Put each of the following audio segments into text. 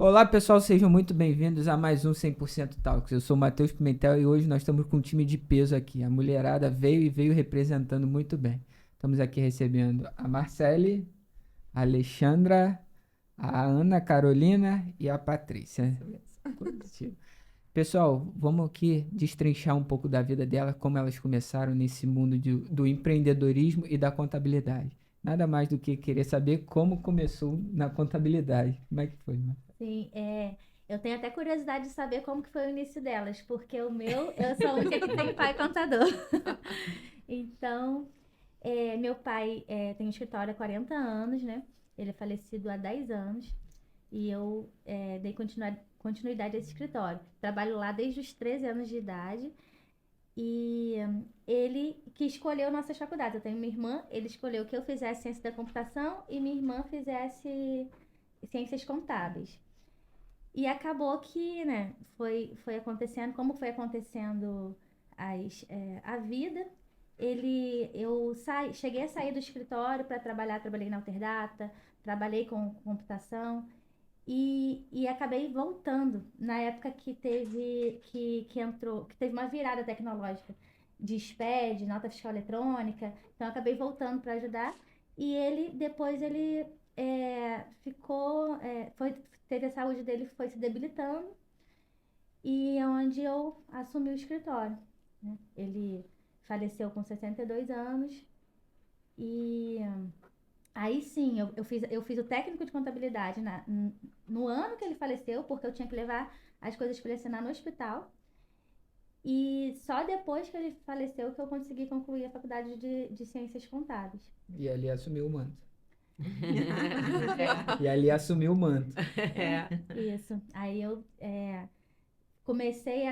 Olá, pessoal, sejam muito bem-vindos a mais um 100% Talks. Eu sou o Matheus Pimentel e hoje nós estamos com um time de peso aqui. A mulherada veio representando muito bem. Estamos aqui recebendo a Marcele, a Alexandra, a Ana Carolina e a Patrícia. Positivo. Pessoal, vamos aqui destrinchar um pouco da vida dela, como elas começaram nesse mundo do empreendedorismo e da contabilidade. Nada mais do que querer saber como começou na contabilidade. Como é que foi, mano? Sim, eu tenho até curiosidade de saber como que foi o início delas, porque eu sou a única que tem pai contador. Então, meu pai tem um escritório há 40 anos, né? Ele é falecido há 10 anos e eu dei continuidade a esse escritório. Trabalho lá desde os 13 anos de idade e ele que escolheu nossas faculdades. Eu tenho minha irmã, ele escolheu que eu fizesse ciência da computação e minha irmã fizesse ciências contábeis. E acabou que, né, foi acontecendo, como foi acontecendo a vida, cheguei a sair do escritório para trabalhar, trabalhei na Alterdata, trabalhei com computação e acabei voltando na época que teve uma virada tecnológica de SPED, nota fiscal eletrônica, então acabei voltando para ajudar e depois ele teve a saúde dele foi se debilitando e é onde eu assumi o escritório, né? Ele faleceu com 62 anos e aí sim, eu fiz o técnico de contabilidade no ano que ele faleceu, porque eu tinha que levar as coisas para ele assinar no hospital. E só depois que ele faleceu que eu consegui concluir a faculdade de ciências contábeis. E ali assumiu o manto. E ali assumiu o manto. Isso. Aí eu comecei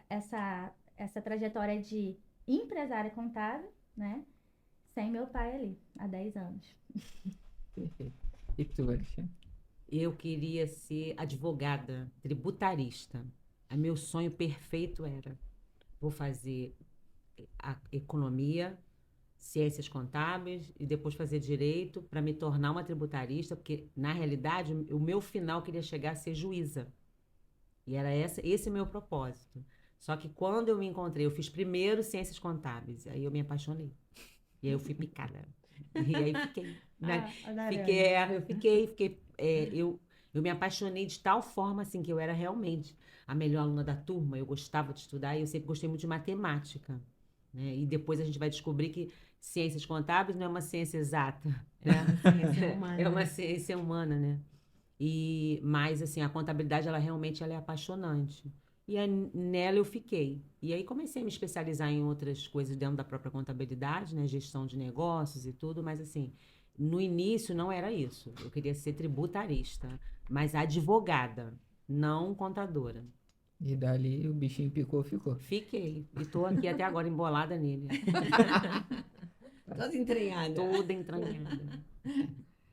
essa trajetória de empresária contábil, né? Sem meu pai ali, há 10 anos. Perfeito. E tu, Alexandre? Eu queria ser advogada, tributarista. Meu sonho perfeito era: vou fazer a economia, ciências contábeis e depois fazer direito para me tornar uma tributarista, porque na realidade o meu final queria chegar a ser juíza. E era esse o meu propósito. Só que quando eu me encontrei, eu fiz primeiro ciências contábeis, aí eu me apaixonei. E aí eu fui picada. E aí fiquei, né? Eu me apaixonei de tal forma assim que eu era realmente a melhor aluna da turma. Eu gostava de estudar e eu sempre gostei muito de matemática, né? E depois a gente vai descobrir que ciências contábeis não é uma ciência exata, né? Ciência humana, É uma né? ciência humana, né? Mas assim, a contabilidade ela realmente ela é apaixonante. E aí, nela eu fiquei. E aí comecei a me especializar em outras coisas dentro da própria contabilidade, né? Gestão de negócios e tudo, mas assim, no início não era isso. Eu queria ser tributarista, mas advogada, não contadora. E dali o bichinho picou, ficou. Fiquei. E tô aqui até agora embolada nele. Toda entranhada. Toda entranhada.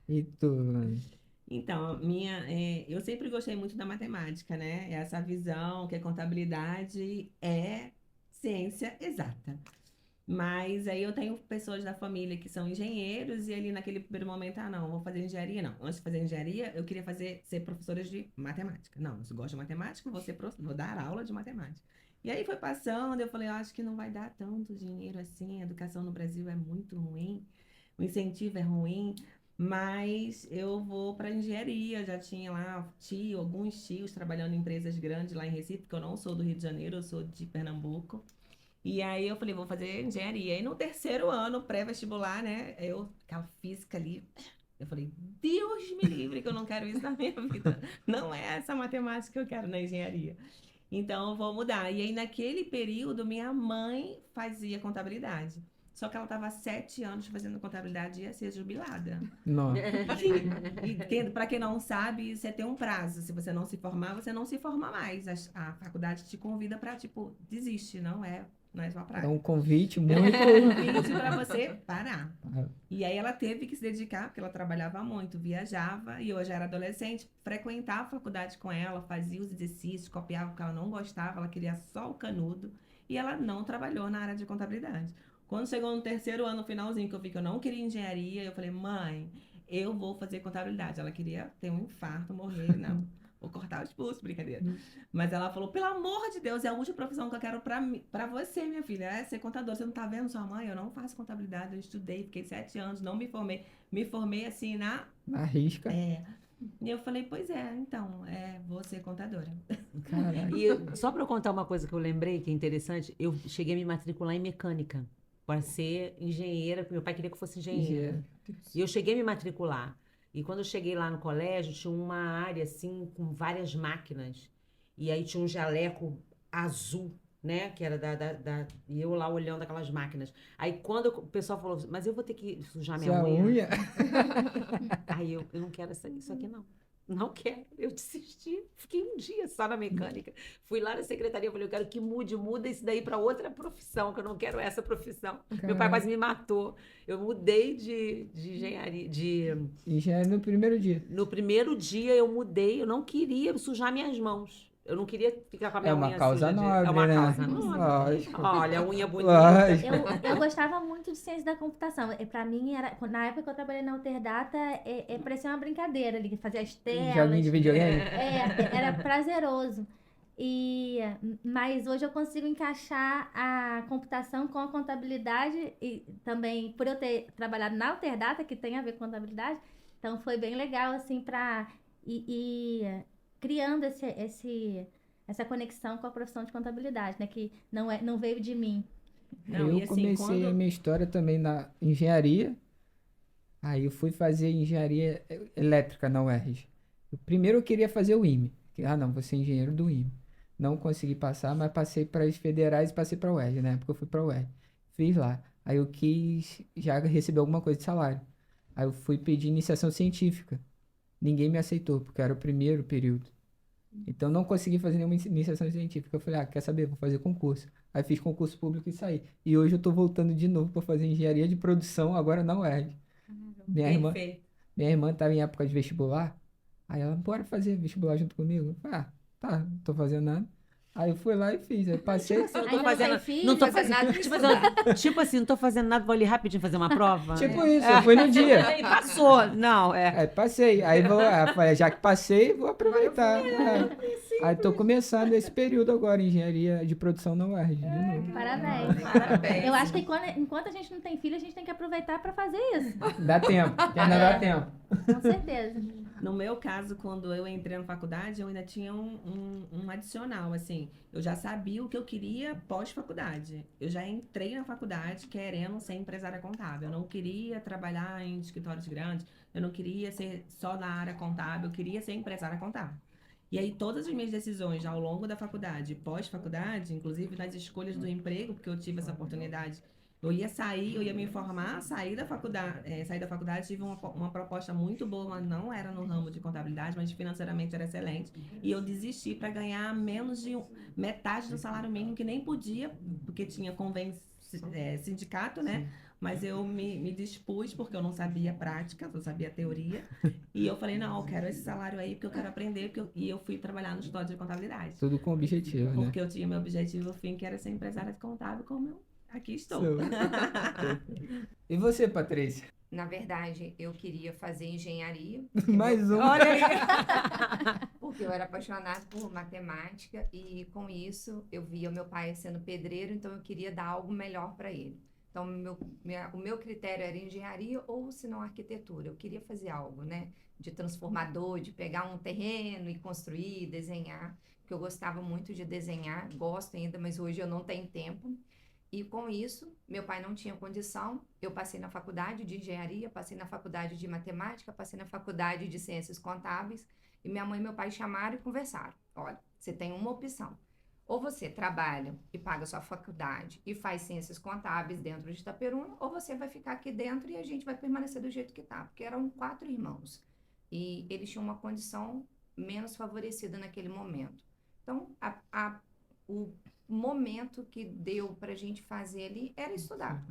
E tu, Ana? Então, eu sempre gostei muito da matemática, né? Essa visão que a contabilidade é ciência exata. Mas aí eu tenho pessoas da família que são engenheiros e ali naquele primeiro momento, não, vou fazer engenharia, não. Antes de fazer engenharia, eu queria ser professora de matemática. Não, se gosto de matemática, vou dar aula de matemática. E aí foi passando, eu falei, acho que não vai dar tanto dinheiro assim, a educação no Brasil é muito ruim, o incentivo é ruim, mas eu vou para engenharia, já tinha lá alguns tios trabalhando em empresas grandes lá em Recife, porque eu não sou do Rio de Janeiro, eu sou de Pernambuco. E aí eu falei, vou fazer engenharia. E no terceiro ano, pré-vestibular, né? Aquela física ali. Eu falei, Deus me livre que eu não quero isso na minha vida. Não é essa matemática que eu quero na engenharia. Então eu vou mudar. E aí naquele período, minha mãe fazia contabilidade. Só que ela estava há 7 anos fazendo contabilidade e ia ser jubilada. Não. E para quem não sabe, isso é ter um prazo. Se você não se formar, você não se forma mais. A faculdade te convida para, tipo, desiste, não é sua É praia. um convite muito. Convite para você parar. Ah, E aí ela teve que se dedicar, porque ela trabalhava muito, viajava, e eu já era adolescente, frequentava a faculdade com ela, fazia os exercícios, copiava porque ela não gostava, ela queria só o canudo, e ela não trabalhou na área de contabilidade. Quando chegou no terceiro ano, finalzinho, que eu vi que eu não queria engenharia, eu falei, mãe, eu vou fazer contabilidade. Ela queria ter um infarto, morrer, não. Vou cortar os pulsos, brincadeira. Mas ela falou, pelo amor de Deus, é a última profissão que eu quero pra você, minha filha. É ser contadora. Você não tá vendo sua mãe? Eu não faço contabilidade, eu estudei, fiquei 7 anos, não me formei. Me formei assim na... Na risca. E eu falei, pois é, então, vou ser contadora. Caraca. Só para eu contar uma coisa que eu lembrei que é interessante, eu cheguei a me matricular em mecânica para ser engenheira, porque meu pai queria que eu fosse engenheira. E eu cheguei a me matricular. E quando eu cheguei lá no colégio, tinha uma área assim com várias máquinas. E aí tinha um jaleco azul, né? Que era E eu lá olhando aquelas máquinas. Aí quando o pessoal falou, mas eu vou ter que sujar minha Sua unha? Aí eu não quero isso aqui, não. Não quero. Eu desisti. Fiquei um dia só na mecânica. Fui lá na secretaria, falei, eu quero que muda isso daí para outra profissão, que eu não quero essa profissão. Meu pai quase me matou. Eu mudei de engenharia, Engenharia no primeiro dia. No primeiro dia eu mudei, eu não queria sujar minhas mãos. Eu não queria ficar com a minha É uma unha causa suja. nobre, É uma né? causa nobre. Lógico. Olha, a unha bonita. Lógico. Eu gostava muito de ciência da computação. Para mim, na época que eu trabalhei na Alterdata, parecia uma brincadeira ali, fazer as telas. Joguinho de videogame? Era prazeroso. Mas hoje eu consigo encaixar a computação com a contabilidade e também, por eu ter trabalhado na Alterdata, que tem a ver com contabilidade, então foi bem legal, assim, para ir criando essa conexão com a profissão de contabilidade, né? Que não veio de mim. Não, Eu e assim, comecei a minha história também na engenharia. Aí eu fui fazer engenharia elétrica na UERJ. Primeiro eu queria fazer o IME. Não, vou ser engenheiro do IME. Não consegui passar, mas passei para as federais e passei para a UERJ, né? Porque eu fui para a UERJ. Fiz lá. Aí eu quis já receber alguma coisa de salário. Aí eu fui pedir iniciação científica. Ninguém me aceitou, porque era o primeiro período. Então não consegui fazer nenhuma iniciação científica. Eu falei, quer saber? Vou fazer concurso. Aí fiz concurso público e saí. E hoje eu tô voltando de novo para fazer engenharia de produção, agora na UERJ. Perfeito. Minha irmã estava em época de vestibular. Aí ela, bora fazer vestibular junto comigo? Eu falei, tá, não tô fazendo nada. Aí eu fui lá e fiz. Aí passei. Não tô Ainda fazendo, tem filho, não tô vai fazer fazendo nada. Tipo assim, não tô fazendo nada, vou ali rapidinho fazer uma prova. Tipo isso, eu fui no dia. Aí passou. Não, Aí passei. Aí falei, já que passei, vou aproveitar. Aí tô começando esse período agora, engenharia de produção na UERJ, de novo. Parabéns. Parabéns. Eu acho que enquanto a gente não tem filho, a gente tem que aproveitar para fazer isso. Dá tempo, ainda dá tempo. Com certeza. No meu caso, quando eu entrei na faculdade, eu ainda tinha um adicional, assim. Eu já sabia o que eu queria pós-faculdade. Eu já entrei na faculdade querendo ser empresária contábil. Eu não queria trabalhar em escritórios grandes. Eu não queria ser só na área contábil. Eu queria ser empresária contábil. E aí, todas as minhas decisões ao longo da faculdade e pós-faculdade, inclusive nas escolhas do emprego, porque eu tive essa oportunidade. Eu ia me formar, sair da faculdade, tive uma proposta muito boa, mas não era no ramo de contabilidade, mas financeiramente era excelente. E eu desisti para ganhar menos de metade do salário mínimo, que nem podia, porque tinha sindicato, né? Mas eu me dispus, porque eu não sabia prática, eu sabia teoria. E eu falei, não, eu quero esse salário aí, porque eu quero aprender. E eu fui trabalhar no escritório de contabilidade. Tudo com objetivo, né? Porque eu tinha meu objetivo, fim, que era ser empresária contábil, como eu aqui estou. E você, Patrícia? Na verdade, eu queria fazer engenharia. Mais um. Olha aí. Porque eu era apaixonada por matemática e com isso eu via o meu pai sendo pedreiro, então eu queria dar algo melhor para ele. Então, o meu critério era engenharia ou, se não, arquitetura. Eu queria fazer algo, né? De transformador, de pegar um terreno e construir, desenhar. Porque eu gostava muito de desenhar, gosto ainda, mas hoje eu não tenho tempo. E com isso, meu pai não tinha condição. Eu passei na faculdade de engenharia, passei na faculdade de matemática, passei na faculdade de ciências contábeis. E minha mãe e meu pai chamaram e conversaram. Olha, você tem uma opção. Ou você trabalha e paga sua faculdade e faz ciências contábeis dentro de Itaperuna, ou você vai ficar aqui dentro e a gente vai permanecer do jeito que tá. Porque eram 4 irmãos. E eles tinham uma condição menos favorecida naquele momento. Então, o momento que deu pra gente fazer ali era estudar.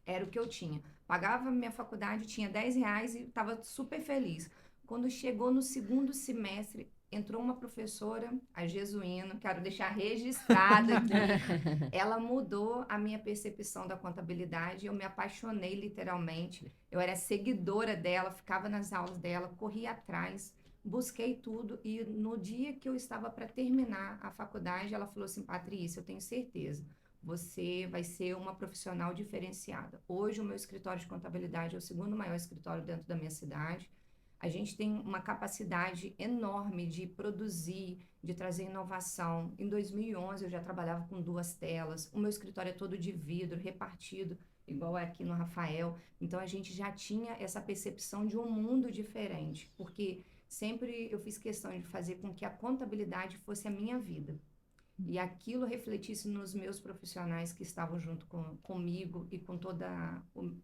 Era o que eu tinha. Pagava minha faculdade, tinha R$10 e estava super feliz. Quando chegou no segundo semestre, entrou uma professora, a Jesuína, quero deixar registrada aqui. Ela mudou a minha percepção da contabilidade, eu me apaixonei literalmente. Eu era seguidora dela, ficava nas aulas dela, corria atrás, busquei tudo e no dia que eu estava para terminar a faculdade, ela falou assim, Patrícia, eu tenho certeza, você vai ser uma profissional diferenciada. Hoje o meu escritório de contabilidade é o segundo maior escritório dentro da minha cidade. A gente tem uma capacidade enorme de produzir, de trazer inovação. Em 2011 eu já trabalhava com 2 telas, o meu escritório é todo de vidro, repartido, igual é aqui no Rafael. Então a gente já tinha essa percepção de um mundo diferente, porque sempre eu fiz questão de fazer com que a contabilidade fosse a minha vida. E aquilo refletisse nos meus profissionais que estavam junto comigo e com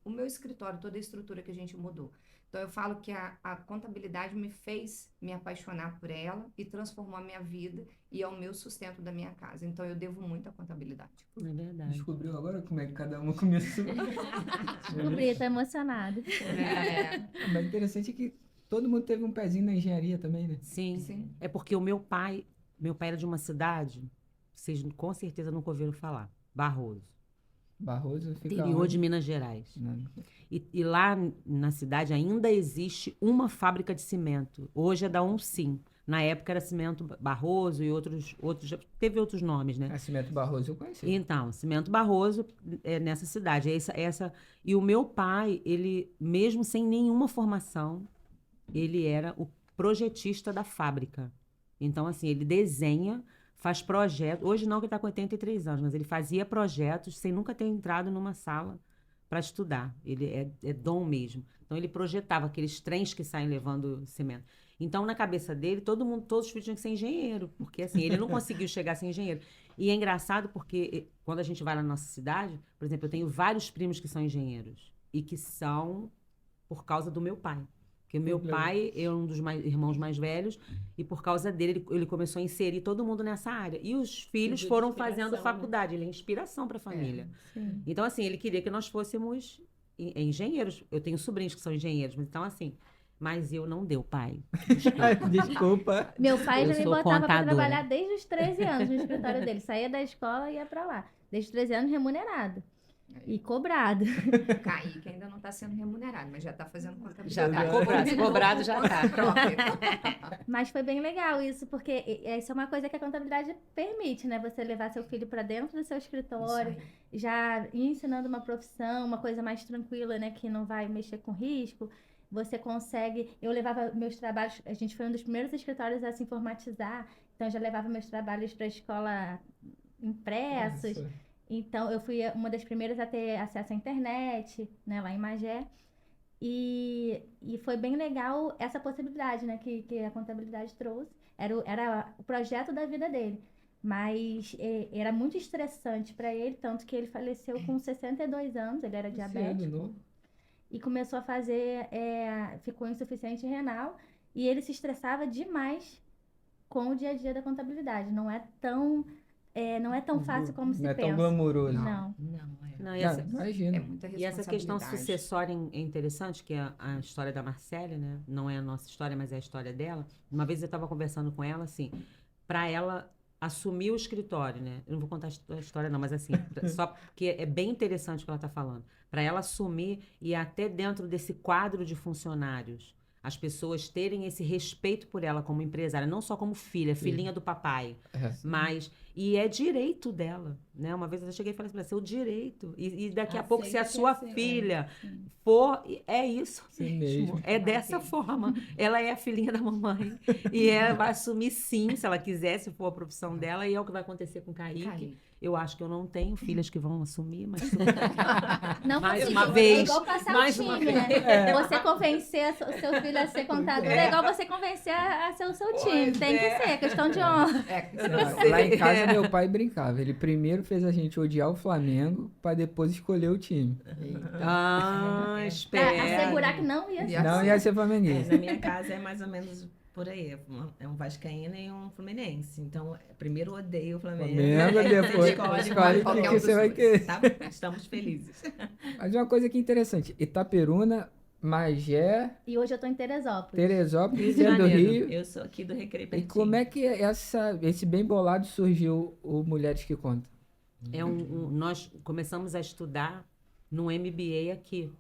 o meu escritório, toda a estrutura que a gente mudou. Então, eu falo que a contabilidade me fez me apaixonar por ela e transformou a minha vida e é o meu sustento da minha casa. Então, eu devo muito à contabilidade. É verdade. Descobriu agora como é que cada uma começou? Descobri, tô emocionada. Mas interessante é que todo mundo teve um pezinho na engenharia também, né? Sim. Sim. É porque o meu pai era de uma cidade, vocês com certeza nunca ouviram falar, Barroso. Barroso fica Interior onde? de Minas Gerais. Não. E lá na cidade ainda existe uma fábrica de cimento. Hoje é da Uncim. Na época era Cimento Barroso e outros teve outros nomes, né? Cimento Barroso eu conheci. Então, Cimento Barroso é nessa cidade. E o meu pai, ele, mesmo sem nenhuma formação, ele era o projetista da fábrica. Então, assim, ele desenha, faz projetos. Hoje não, que ele está com 83 anos, mas ele fazia projetos sem nunca ter entrado numa sala para estudar. Ele é dom mesmo. Então, ele projetava aqueles trens que saem levando cimento. Então, na cabeça dele, todos os filhos tinham que ser engenheiro, porque assim, ele não conseguiu chegar a ser engenheiro. E é engraçado porque quando a gente vai na nossa cidade, por exemplo, eu tenho vários primos que são engenheiros e que são por causa do meu pai. Porque o meu pai é um dos irmãos mais velhos e por causa dele ele começou a inserir todo mundo nessa área. E os filhos foram fazendo faculdade. Ele é inspiração para a família. Sim. Então, assim, ele queria que nós fôssemos engenheiros. Eu tenho sobrinhos que são engenheiros, então, assim... Mas eu não deu, pai. Desculpa. Meu pai Eu já me sou botava para contadora. trabalhar desde os 13 anos no escritório dele. Saía da escola e ia para lá. Desde os 13 anos remunerado. E cobrado. Kaique ainda não está sendo remunerado, mas já está fazendo contabilidade. Já está cobrado, cobrado já está. Mas foi bem legal isso, porque isso é uma coisa que a contabilidade permite, né? Você levar seu filho para dentro do seu escritório, já ir ensinando uma profissão, uma coisa mais tranquila, né? Que não vai mexer com risco. Você consegue... Eu levava meus trabalhos... A gente foi um dos primeiros escritórios a se informatizar. Então, eu já levava meus trabalhos para a escola impressos. Nossa. Então, eu fui uma das primeiras a ter acesso à internet, né? Lá em Magé. E foi bem legal essa possibilidade, né? Que a contabilidade trouxe. Era o projeto da vida dele. Mas era muito estressante para ele. Tanto que ele faleceu com 62 anos. Ele era diabético. Cedo, não? E começou a fazer, ficou insuficiente renal e ele se estressava demais com o dia a dia da contabilidade. Não é tão fácil como se Não é pensa. tão glamouroso. Não. Não, e Não, essa, imagina. É muita e essa questão responsabilidade. sucessória é interessante, que é a história da Marcele, né? Não é a nossa história, mas é a história dela. Uma vez eu estava conversando com ela, assim, para ela assumir o escritório, né? Eu não vou contar a história não, mas assim, só porque é bem interessante o que ela está falando. Para ela assumir e até dentro desse quadro de funcionários, as pessoas terem esse respeito por ela como empresária, não só como filha, filhinha do papai, mas... E é direito dela, né? Uma vez eu cheguei e falei assim, é seu direito. E daqui a pouco, se a sua filha for... É isso Sim mesmo. mesmo. É dessa forma. Ela é a filhinha da mamãe. E ela vai assumir sim, se ela quiser, se for a profissão dela. E é o que vai acontecer com o Kaique. Eu acho que eu não tenho filhas que vão assumir, mas... Não Mais consigo. uma vez. É igual passar Mais o uma time, vez. né? Você convencer o seu filho a ser contador é igual você convencer a ser o seu time. Tem que ser, questão de honra. Lá em casa, meu pai brincava. Ele primeiro fez a gente odiar o Flamengo para depois escolher o time. Ah, espera. Pra assegurar que não ia ser. Não ia ser flamenguista. Na minha casa é mais ou menos por aí. É um vascaíno e um fluminense. Então, primeiro odeio o Flamengo. Flamengo, depois escolhe o qualquer que um dos você vai dois, querer. tá? Estamos felizes. Mas uma coisa que é interessante. Itaperuna, Magé, E hoje eu tô em Teresópolis. Teresópolis, Rio de é do Janeiro. Rio. Eu sou aqui do Recreio E Pertinho. como é que esse bem bolado surgiu, o Mulheres que Contam? Nós começamos a estudar no MBA aqui.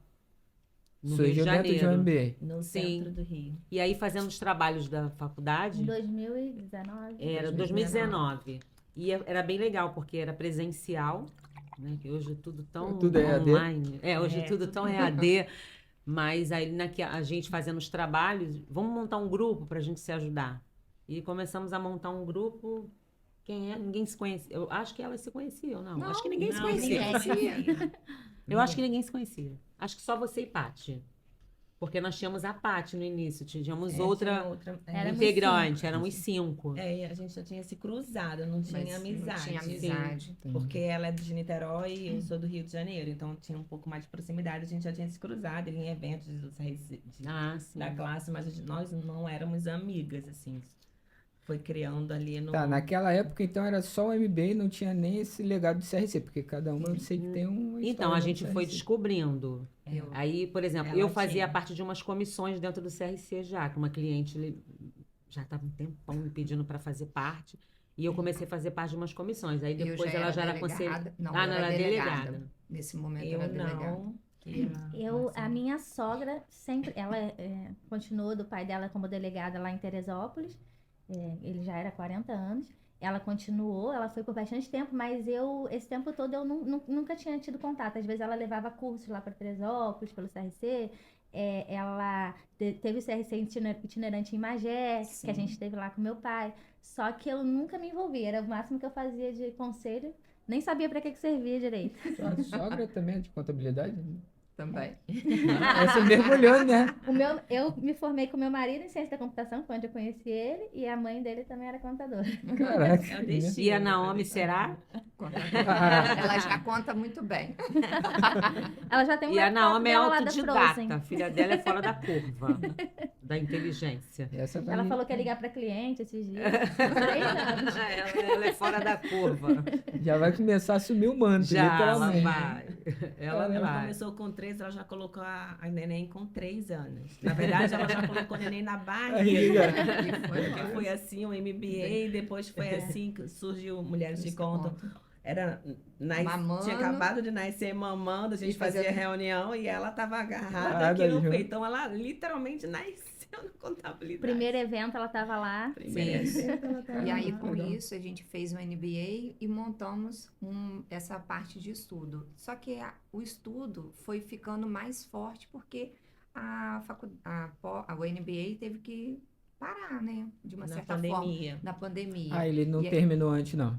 no Rio de Surgiu dentro de um Janeiro. MBA. No Sim. centro do Rio. E aí, fazendo os trabalhos da Em faculdade, 2019. era 2019. E era bem legal, porque era presencial, né? Que hoje é tudo tão Tudo é EAD. online. Hoje É, tudo tudo tão EAD. Mas aí a gente fazendo os trabalhos, vamos montar um grupo para a gente se ajudar. E começamos a montar um grupo. Quem é? Ninguém se conhecia. Eu acho que elas se conheciam, não. Acho que ninguém se Não, conhecia. ninguém. Eu acho que ninguém se conhecia. Acho que só você e Paty. Porque nós tínhamos a Paty no início, tínhamos outra Éramos integrante, éramos 5. E a gente já tinha se cruzado, não tinha Mas amizade. não tinha amizade. Porque ela é de Niterói e eu sou do Rio de Janeiro, então tinha um pouco mais de proximidade, a gente já tinha se cruzado em eventos Ah, sim. da classe, mas nós não éramos amigas, assim. Foi criando ali no... Tá, naquela época, então, era só o MBA e não tinha nem esse legado do CRC, porque cada uma eu sei que tem uma Então, a história gente no foi CRC. descobrindo. Eu- Aí, por exemplo, Ela eu fazia tinha. parte de umas comissões dentro do CRC já, que uma cliente já estava um tempão me pedindo para fazer parte. E eu comecei a fazer parte de umas comissões. Aí eu depois ela já era conselheira. delegada. Não, Ah, eu não, era era delegada. delegada. Nesse momento eu Eu era delegada. não. A minha sogra sempre, ela continuou do pai dela como delegada lá em Teresópolis. Ele já era 40 anos. Ela continuou, ela foi por bastante tempo, mas esse tempo todo, eu nunca tinha tido contato. Às vezes ela levava cursos lá para Teresópolis, pelo CRC. Ela teve o CRC itinerante em Magé, Sim. que a gente teve lá com meu pai. Só que eu nunca me envolvia, era o máximo que eu fazia de conselho. Nem sabia para que servia direito. Sua sogra também é de contabilidade? Também. Essa mergulhou, né? Eu me formei com meu marido em ciência da computação, foi onde eu conheci ele, e a mãe dele também era contadora. Caraca. É o destino, E a Naomi, será? Ela já conta muito bem. Ela já tem um E a laptop Naomi é dela lá da Frozen. autodidata. A filha dela é fora da curva da inteligência. Essa vai Ela me- falou que ia ligar para cliente esses dias. 3 anos. Ela é fora da curva. Já vai começar a assumir o manto, Já, ela literalmente. vai. Ela Ela vai. começou com 3, ela já colocou a neném com 3 anos. Na verdade, ela já colocou a neném na barriga. Barriga. Porque foi assim o MBA, depois foi assim que surgiu Mulheres de Conta. Era, Mamando. tinha acabado de nascer mamando, a gente E fazia- fazia reunião e ela estava agarrada Agarrada aqui no junto. peito. Então ela literalmente nasceu na contabilidade. Primeiro evento ela tava lá. Primeiro Sim. evento, ela tava E aí, lá. com isso, a gente fez um MBA e montamos essa parte de estudo. Só que o estudo foi ficando mais forte porque o MBA teve que parar, né? De uma Na certa forma, pandemia. na pandemia. Ah, ele não E aí- terminou antes, não.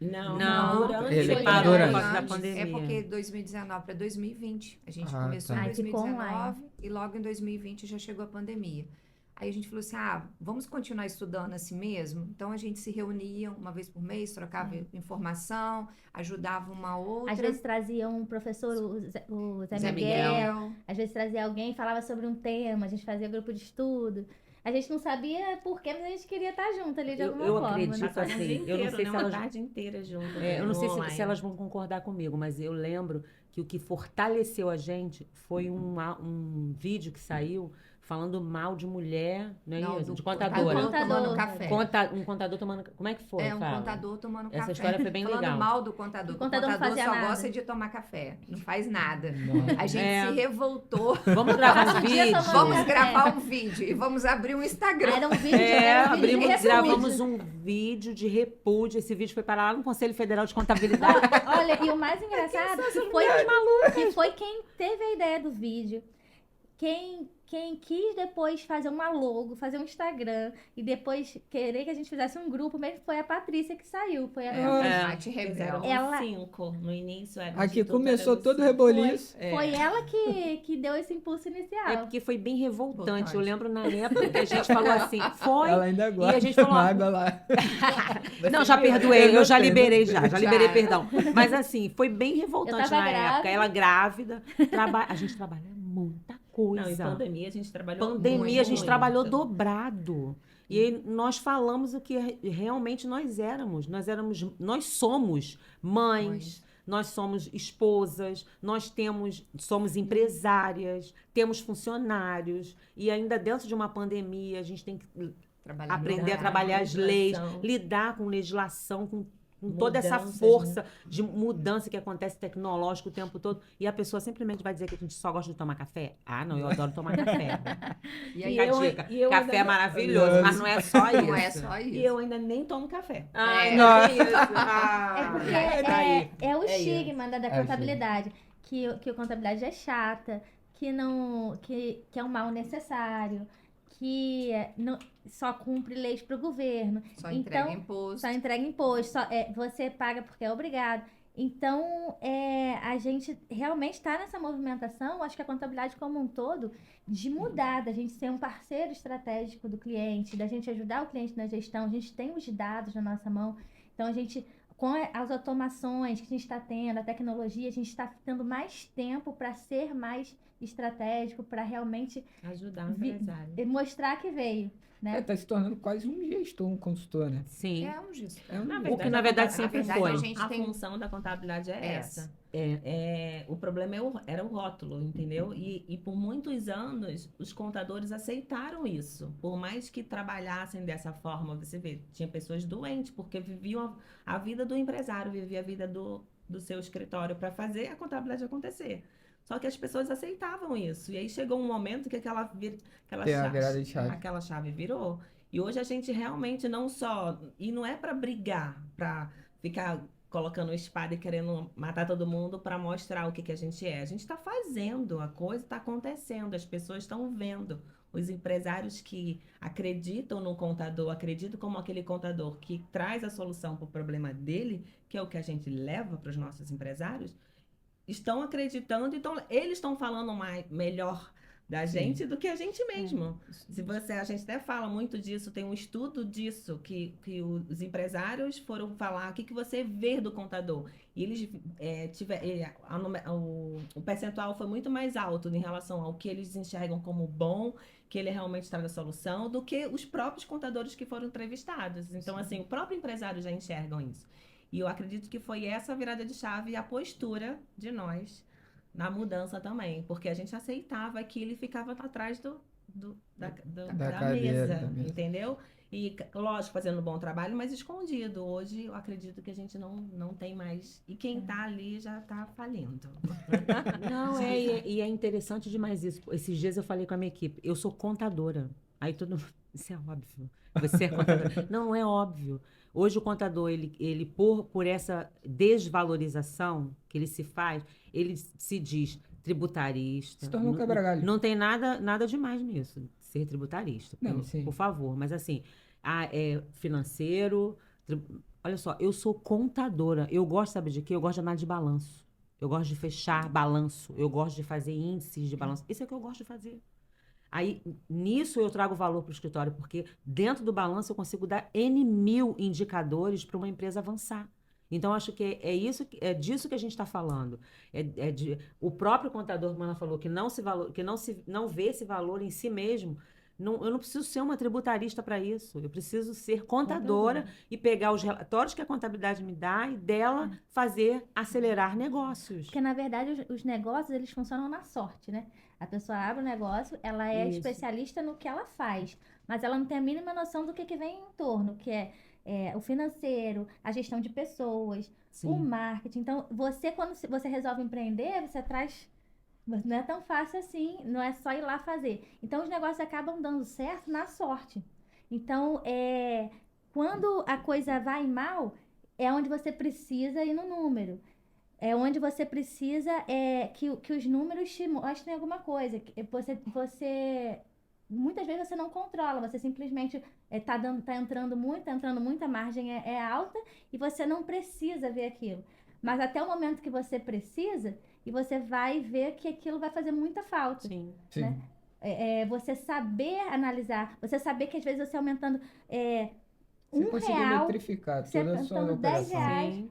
Não, durante ele ele parou parou por antes. causa da antes, pandemia. É porque 2019 para 2020. A gente Ah, começou tá. em Aí ficou 2019 e logo em 2020 já chegou a pandemia. Aí a gente falou assim, vamos continuar estudando assim mesmo? Então a gente se reunia uma vez por mês, trocava informação, ajudava uma outra. Às vezes trazia um professor, o Zé Zé Miguel. Às vezes trazia alguém e falava sobre um tema. A gente fazia grupo de estudo. A gente não sabia por quê, mas a gente queria estar junto ali de alguma Eu forma. acredito né? Passava um assim, dia eu não inteiro, sei né? se Uma elas- tarde inteira junto. Eu não sei se online. elas vão concordar comigo, mas eu lembro que o que fortaleceu a gente foi um vídeo que saiu falando mal de mulher, não é Não, isso? do De contadora. contador. tomando café. Um contador tomando. Como é que foi? Um Fala. contador tomando Essa café. história foi bem Falando legal. mal do contador. O contador não fazia só nada. gosta de tomar café. Não faz nada. Não. A gente É. se revoltou. Vamos gravar Passa um o dia vídeo. tomando Vamos café. gravar um vídeo e vamos abrir um Instagram. Era um vídeo, era um vídeo de repúdio. Gravamos um vídeo de repúdio. Esse vídeo foi parar lá no Conselho Federal de Contabilidade. Olha, e o mais engraçado foi quem teve a ideia do vídeo. Quem quis depois fazer uma logo, fazer um Instagram e depois querer que a gente fizesse um grupo mesmo foi a Patrícia que saiu. Foi a Nath Rebel. Ela- 5 no início. Era Aqui de tudo, começou era todo o cinco. reboliço. Foi ela que deu esse impulso inicial. É porque foi bem revoltante. Revoltante. Eu lembro na época que a gente falou assim, foi. Ela ainda guarda a gente falou, uma água lá. Não, já viu, né? perdoei, eu já Eu liberei sei, já já. liberei perdão. Mas assim, foi bem revoltante tava na época. grávida. Ela grávida, a gente trabalha muita coisa. Não, em pandemia a gente trabalhou Pandemia, a gente muito. trabalhou dobrado. E aí nós falamos o que realmente nós éramos. Nós somos mães, nós somos esposas, somos empresárias, temos funcionários. E ainda dentro de uma pandemia, a gente tem que Trabalhar aprender a no trabalhar as leis, legislação. lidar com legislação, com com toda essa Mudanças, força de mudança que acontece tecnológico o tempo todo, e a pessoa simplesmente vai dizer que a gente só gosta de tomar café? Ah, não, eu adoro tomar café. E Fica aí, a dica. e eu Café é ainda- maravilhoso, mas não é só isso. não é só isso. E eu ainda nem tomo café. Ai, É. não é isso. É Ah, porque daí. é o É estigma, né, da É o contabilidade. Que a contabilidade é chata, que é um mal necessário, que não, só cumpre leis para o governo. Só Então, entrega imposto. só entrega imposto, você paga porque é obrigado. Então, a gente realmente está nessa movimentação, acho que a contabilidade como um todo, de mudar, da gente ser um parceiro estratégico do cliente, da gente ajudar o cliente na gestão, a gente tem os dados na nossa mão, então a gente, com as automações que a gente está tendo, a tecnologia, a gente está tendo mais tempo para ser mais estratégico, para realmente Ajudar o empresário. mostrar que veio, né? Tá se tornando quase um gestor, um consultor, né? Sim. É um gestor. É um O que na verdade Na sempre verdade, foi. a gente A tem função da contabilidade é essa. É. O problema era o rótulo, entendeu? E por muitos anos os contadores aceitaram isso. Por mais que trabalhassem dessa forma, você vê, tinha pessoas doentes, porque viviam a vida do empresário, vivia a vida do seu escritório para fazer a contabilidade acontecer. Só que as pessoas aceitavam isso. E aí chegou um momento que aquela Tem a virada de chave. aquela chave virou. E hoje a gente realmente não só. E não é para brigar, para ficar colocando espada e querendo matar todo mundo para mostrar o que a gente é. A gente está fazendo, a coisa está acontecendo, as pessoas estão vendo. Os empresários que acreditam no contador, acreditam como aquele contador que traz a solução para o problema dele, que é o que a gente leva para os nossos empresários, estão acreditando, então eles estão falando melhor da gente do que a gente mesmo. A gente até fala muito disso, tem um estudo disso, que os empresários foram falar o que você vê do contador. E eles o percentual foi muito mais alto em relação ao que eles enxergam como bom, que ele realmente traz a solução, do que os próprios contadores que foram entrevistados. Então, assim, o próprio empresário já enxergam isso. E eu acredito que foi essa virada de chave e a postura de nós na mudança também. Porque a gente aceitava aquilo e ficava atrás da cadeira, mesa, da mesa. entendeu? E, lógico, fazendo um bom trabalho, mas escondido. Hoje, eu acredito que a gente não tem mais. E quem tá ali já tá falindo. Não, e é interessante demais isso. Esses dias eu falei com a minha equipe, eu sou contadora. Aí todo mundo, isso é óbvio. Você é contadora. Não é óbvio. Hoje o contador, ele por essa desvalorização que ele se faz, ele se diz tributarista. Se tornou um quebra-galho. Não tem nada demais nisso, ser tributarista. Não, sim. Por favor. Mas assim, é financeiro. Olha só, eu sou contadora. Eu gosto, sabe de quê? Eu gosto de andar de balanço. Eu gosto de fechar balanço. Eu gosto de fazer índices de balanço. Isso é o que eu gosto de fazer. Aí, nisso eu trago valor para o escritório, porque dentro do balanço eu consigo dar N mil indicadores para uma empresa avançar. Então, acho que é disso que a gente está falando. O próprio contador, como ela falou, que não vê esse valor em si mesmo. Eu não preciso ser uma tributarista para isso. Eu preciso ser contadora e pegar os relatórios que a contabilidade me dá e dela fazer acelerar negócios. Porque, na verdade, os negócios, eles funcionam na sorte, né? A pessoa abre o negócio, ela é Isso. especialista no que ela faz, mas ela não tem a mínima noção do que vem em torno, que é o financeiro, a gestão de pessoas, Sim. o marketing. Então, quando você resolve empreender, você traz... Não é tão fácil assim, não é só ir lá fazer. Então, os negócios acabam dando certo na sorte. Então, quando a coisa vai mal, é onde você precisa ir no número. É onde você precisa que os números te mostrem alguma coisa. Muitas vezes você não controla, você simplesmente tá entrando muito, a margem é alta e você não precisa ver aquilo. Mas até o momento que você precisa, e você vai ver que aquilo vai fazer muita falta. Sim. Sim. Né? Você saber analisar, você saber que às vezes você aumentando Você conseguiu R$1, metrificar você toda a sua aumentando operação. R$10, Sim.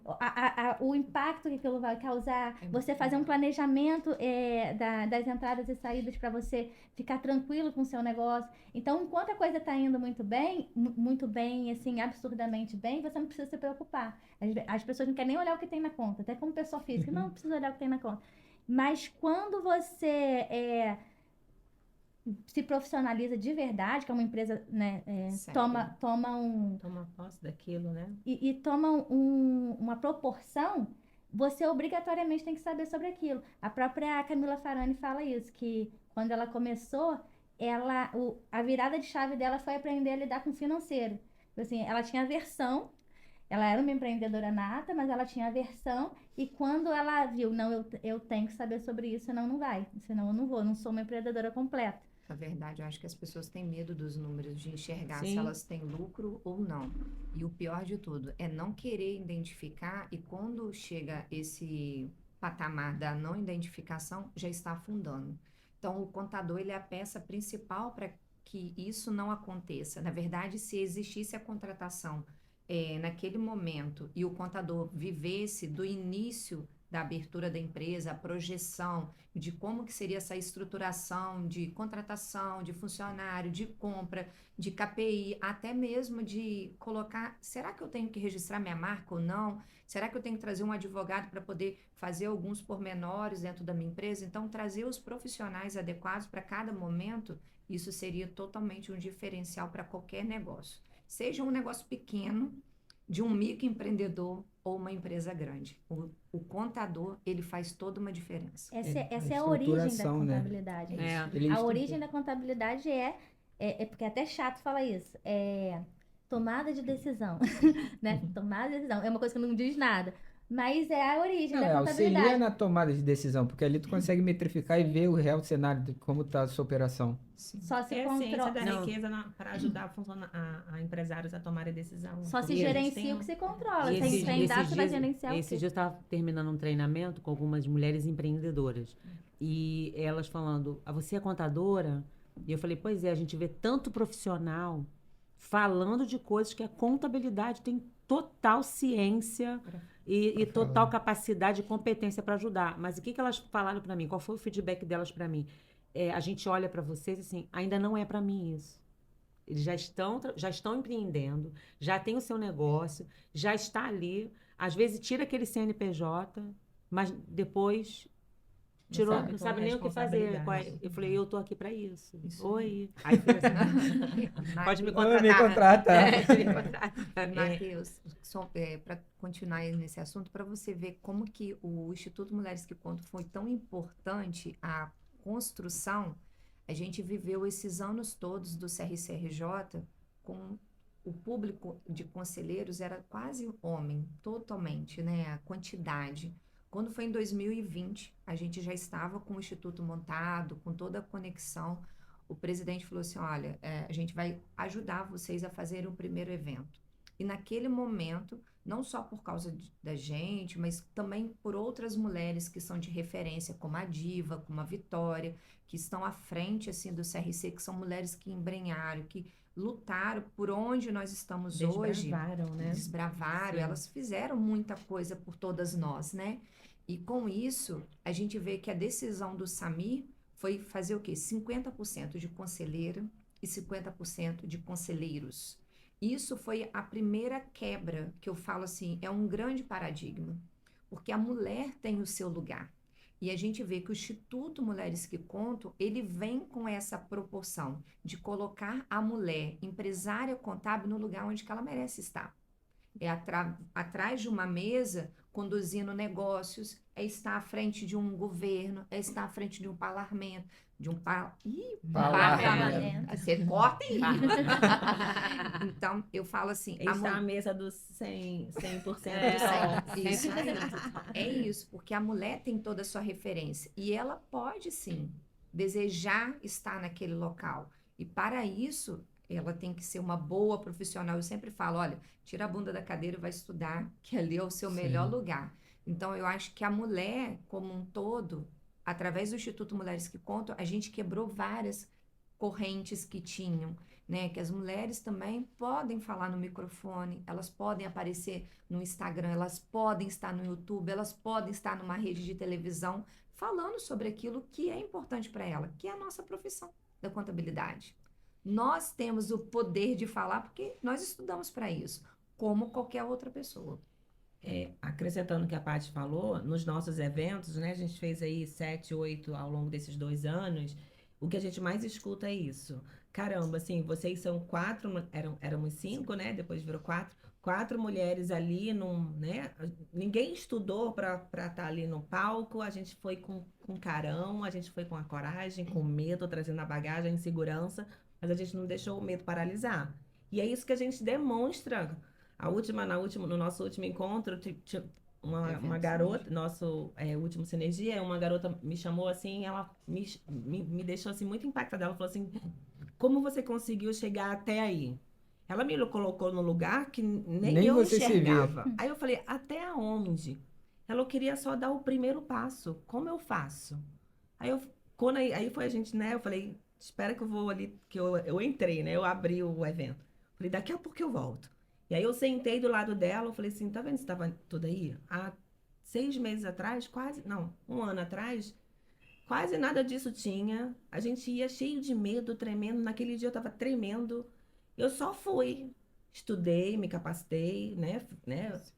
o impacto que aquilo vai causar, você fazer um planejamento das entradas e saídas para você ficar tranquilo com o seu negócio. Então, enquanto a coisa está indo muito bem, assim, absurdamente bem, você não precisa se preocupar. As pessoas não querem nem olhar o que tem na conta, até como pessoa física, não precisa olhar o que tem na conta. Mas quando você se profissionaliza de verdade, que é uma empresa, né, Sério. Toma posse daquilo, né? e toma uma proporção, você obrigatoriamente tem que saber sobre aquilo. A própria Camila Farani fala isso, que quando ela começou, a virada de chave dela foi aprender a lidar com o financeiro. Assim, ela tinha aversão, ela era uma empreendedora nata, mas ela tinha aversão, e quando ela viu, não, eu tenho que saber sobre isso, senão não vai, senão eu não vou, não sou uma empreendedora completa. Na verdade, eu acho que as pessoas têm medo dos números, de enxergar se Sim. elas têm lucro ou não. E o pior de tudo é não querer identificar, e quando chega esse patamar da não identificação, já está afundando. Então, o contador, ele é a peça principal para que isso não aconteça. Na verdade, se existisse a contratação naquele momento e o contador vivesse do início da abertura da empresa, a projeção de como que seria essa estruturação de contratação, de funcionário, de compra, de KPI, até mesmo de colocar, será que eu tenho que registrar minha marca ou não? Será que eu tenho que trazer um advogado para poder fazer alguns pormenores dentro da minha empresa? Então, trazer os profissionais adequados para cada momento, isso seria totalmente um diferencial para qualquer negócio. Seja um negócio pequeno, de um microempreendedor ou uma empresa grande. O contador, ele faz toda uma diferença. Essa é a origem da estruturação, né? contabilidade. É. Ele A origem da contabilidade porque é até chato falar isso, tomada de decisão, né? Tomada de decisão. É uma coisa que não diz nada, mas é a origem da auxilia contabilidade. na tomada de decisão, porque ali tu consegue metrificar e ver o real cenário de como tá a sua operação. Só se É a ciência controla, da Não. riqueza para ajudar a empresários a tomarem decisão. só se E a gente gerencia tem o que se controla. E Sem dados, você vai gerenciar o esses quê? dias eu estava terminando um treinamento com algumas mulheres empreendedoras. E elas falando, você é contadora? E eu falei, pois é, a gente vê tanto profissional falando de coisas que a contabilidade tem total ciência e total capacidade e competência para ajudar. Mas o que elas falaram para mim? Qual foi o feedback delas para mim? A gente olha para vocês assim, ainda não é para mim isso. Eles já estão empreendendo, já tem o seu negócio, já está ali. Às vezes tira aquele CNPJ, mas depois não sabe nem o que fazer. Eu falei, eu tô aqui para isso. Oi. Aí foi assim, pode me Me contratar. contrata. Matheus, para continuar aí nesse assunto, para você ver como que o Instituto Mulheres que Contam foi tão importante a construção, a gente viveu esses anos todos do CRCRJ com o público de conselheiros era quase homem, totalmente, né? A quantidade. Quando foi em 2020, a gente já estava com o Instituto montado, com toda a conexão. O presidente falou assim, olha, a gente vai ajudar vocês a fazer o primeiro evento. E naquele momento, não só por causa da gente, mas também por outras mulheres que são de referência, como a Diva, como a Vitória, que estão à frente assim, do CRC, que são mulheres que embrenharam, que lutaram por onde nós estamos hoje. Desbravaram, né? Desbravaram, Sim. elas fizeram muita coisa por todas nós, né? E com isso, a gente vê que a decisão do Samir foi fazer o quê? 50% de conselheira e 50% de conselheiros. Isso foi a primeira quebra, que eu falo assim, é um grande paradigma, porque a mulher tem o seu lugar. E a gente vê que o Instituto Mulheres que Contam, ele vem com essa proporção de colocar a mulher empresária contábil no lugar onde que ela merece estar. É atrás de uma mesa, conduzindo negócios, é estar à frente de um governo, é estar à frente de um parlamento, Parlamento. Você corta aí. Então, eu falo assim... Está à mesa dos 100% do Isso aí. É isso, porque a mulher tem toda a sua referência. E ela pode, sim, desejar estar naquele local. E para isso, ela tem que ser uma boa profissional. Eu sempre falo, olha, tira a bunda da cadeira e vai estudar, que ali é o seu melhor lugar. Então, eu acho que a mulher, como um todo, através do Instituto Mulheres que Contam, a gente quebrou várias correntes que tinham, né? Que as mulheres também podem falar no microfone, elas podem aparecer no Instagram, elas podem estar no YouTube, elas podem estar numa rede de televisão, falando sobre aquilo que é importante para ela, que é a nossa profissão da contabilidade. Nós temos o poder de falar porque nós estudamos para isso, como qualquer outra pessoa. Acrescentando o que a Paty falou, nos nossos eventos, né, a gente fez aí 7, 8 ao longo desses 2 anos, o que a gente mais escuta é isso. Caramba, assim, vocês são 4, éramos 5, né? Depois virou 4. 4 mulheres ali, né? Ninguém estudou para estar ali no palco. A gente foi com carão, a gente foi com a coragem, com medo, trazendo a bagagem, a insegurança, mas a gente não deixou o medo paralisar. E é isso que a gente demonstra. No nosso último encontro, uma garota, nosso último Sinergia, uma garota me chamou assim, ela me deixou assim muito impactada. Ela falou assim: como você conseguiu chegar até aí? Ela me colocou no lugar que nem eu você se via. enxergava. Aí eu falei: até aonde? Ela queria só dar o primeiro passo. Como eu faço? Aí foi a gente, né? Eu falei: espera que eu vou ali, que eu entrei, né? Eu abri o evento. Falei: daqui a pouco eu volto. E aí eu sentei do lado dela, eu falei assim: tá vendo, você estava tudo aí? Há 6 meses atrás, um ano atrás, quase nada disso tinha. A gente ia cheio de medo, tremendo. Naquele dia eu estava tremendo. Eu só fui, estudei, me capacitei, né?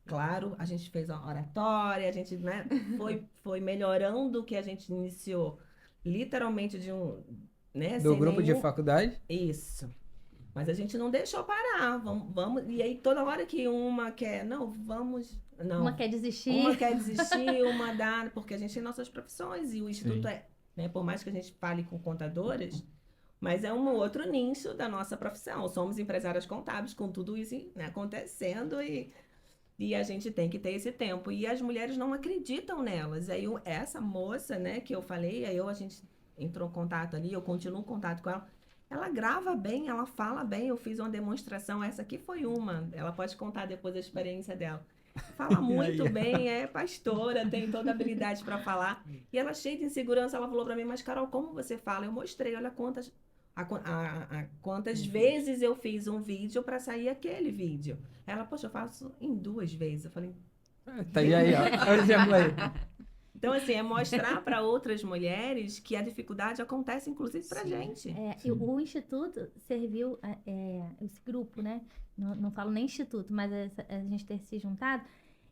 Claro, a gente fez uma oratória, a gente, né, foi melhorando o que a gente iniciou, literalmente né? Do sem grupo de nenhum- faculdade? Isso. Mas a gente não deixou parar. Vamos. E aí, toda hora que uma quer, não, vamos. Não. Uma quer desistir. Uma quer desistir, uma dá, porque a gente tem nossas profissões e o Instituto né, por mais que a gente fale com contadoras, mas é um outro nicho da nossa profissão. Somos empresárias contábeis com tudo isso, né, acontecendo e a gente tem que ter esse tempo. E as mulheres não acreditam nelas. Aí essa moça, né, que eu falei, a gente entrou em contato ali, eu continuo em contato com ela. Ela grava bem, ela fala bem. Eu fiz uma demonstração, essa aqui foi uma. Ela pode contar depois a experiência dela. Fala muito bem, é pastora, tem toda a habilidade para falar. E ela, cheia de insegurança, ela falou para mim: mas Carol, como você fala? Eu mostrei, olha quantas vezes eu fiz um vídeo para sair aquele vídeo. Ela: poxa, eu faço em 2 vezes. Eu falei: Tá aí, ó. Olha o exemplo aí. então, assim, é mostrar para outras mulheres que a dificuldade acontece, inclusive, para gente. E o Instituto serviu, esse grupo, né? Não falo nem Instituto, mas a gente ter se juntado,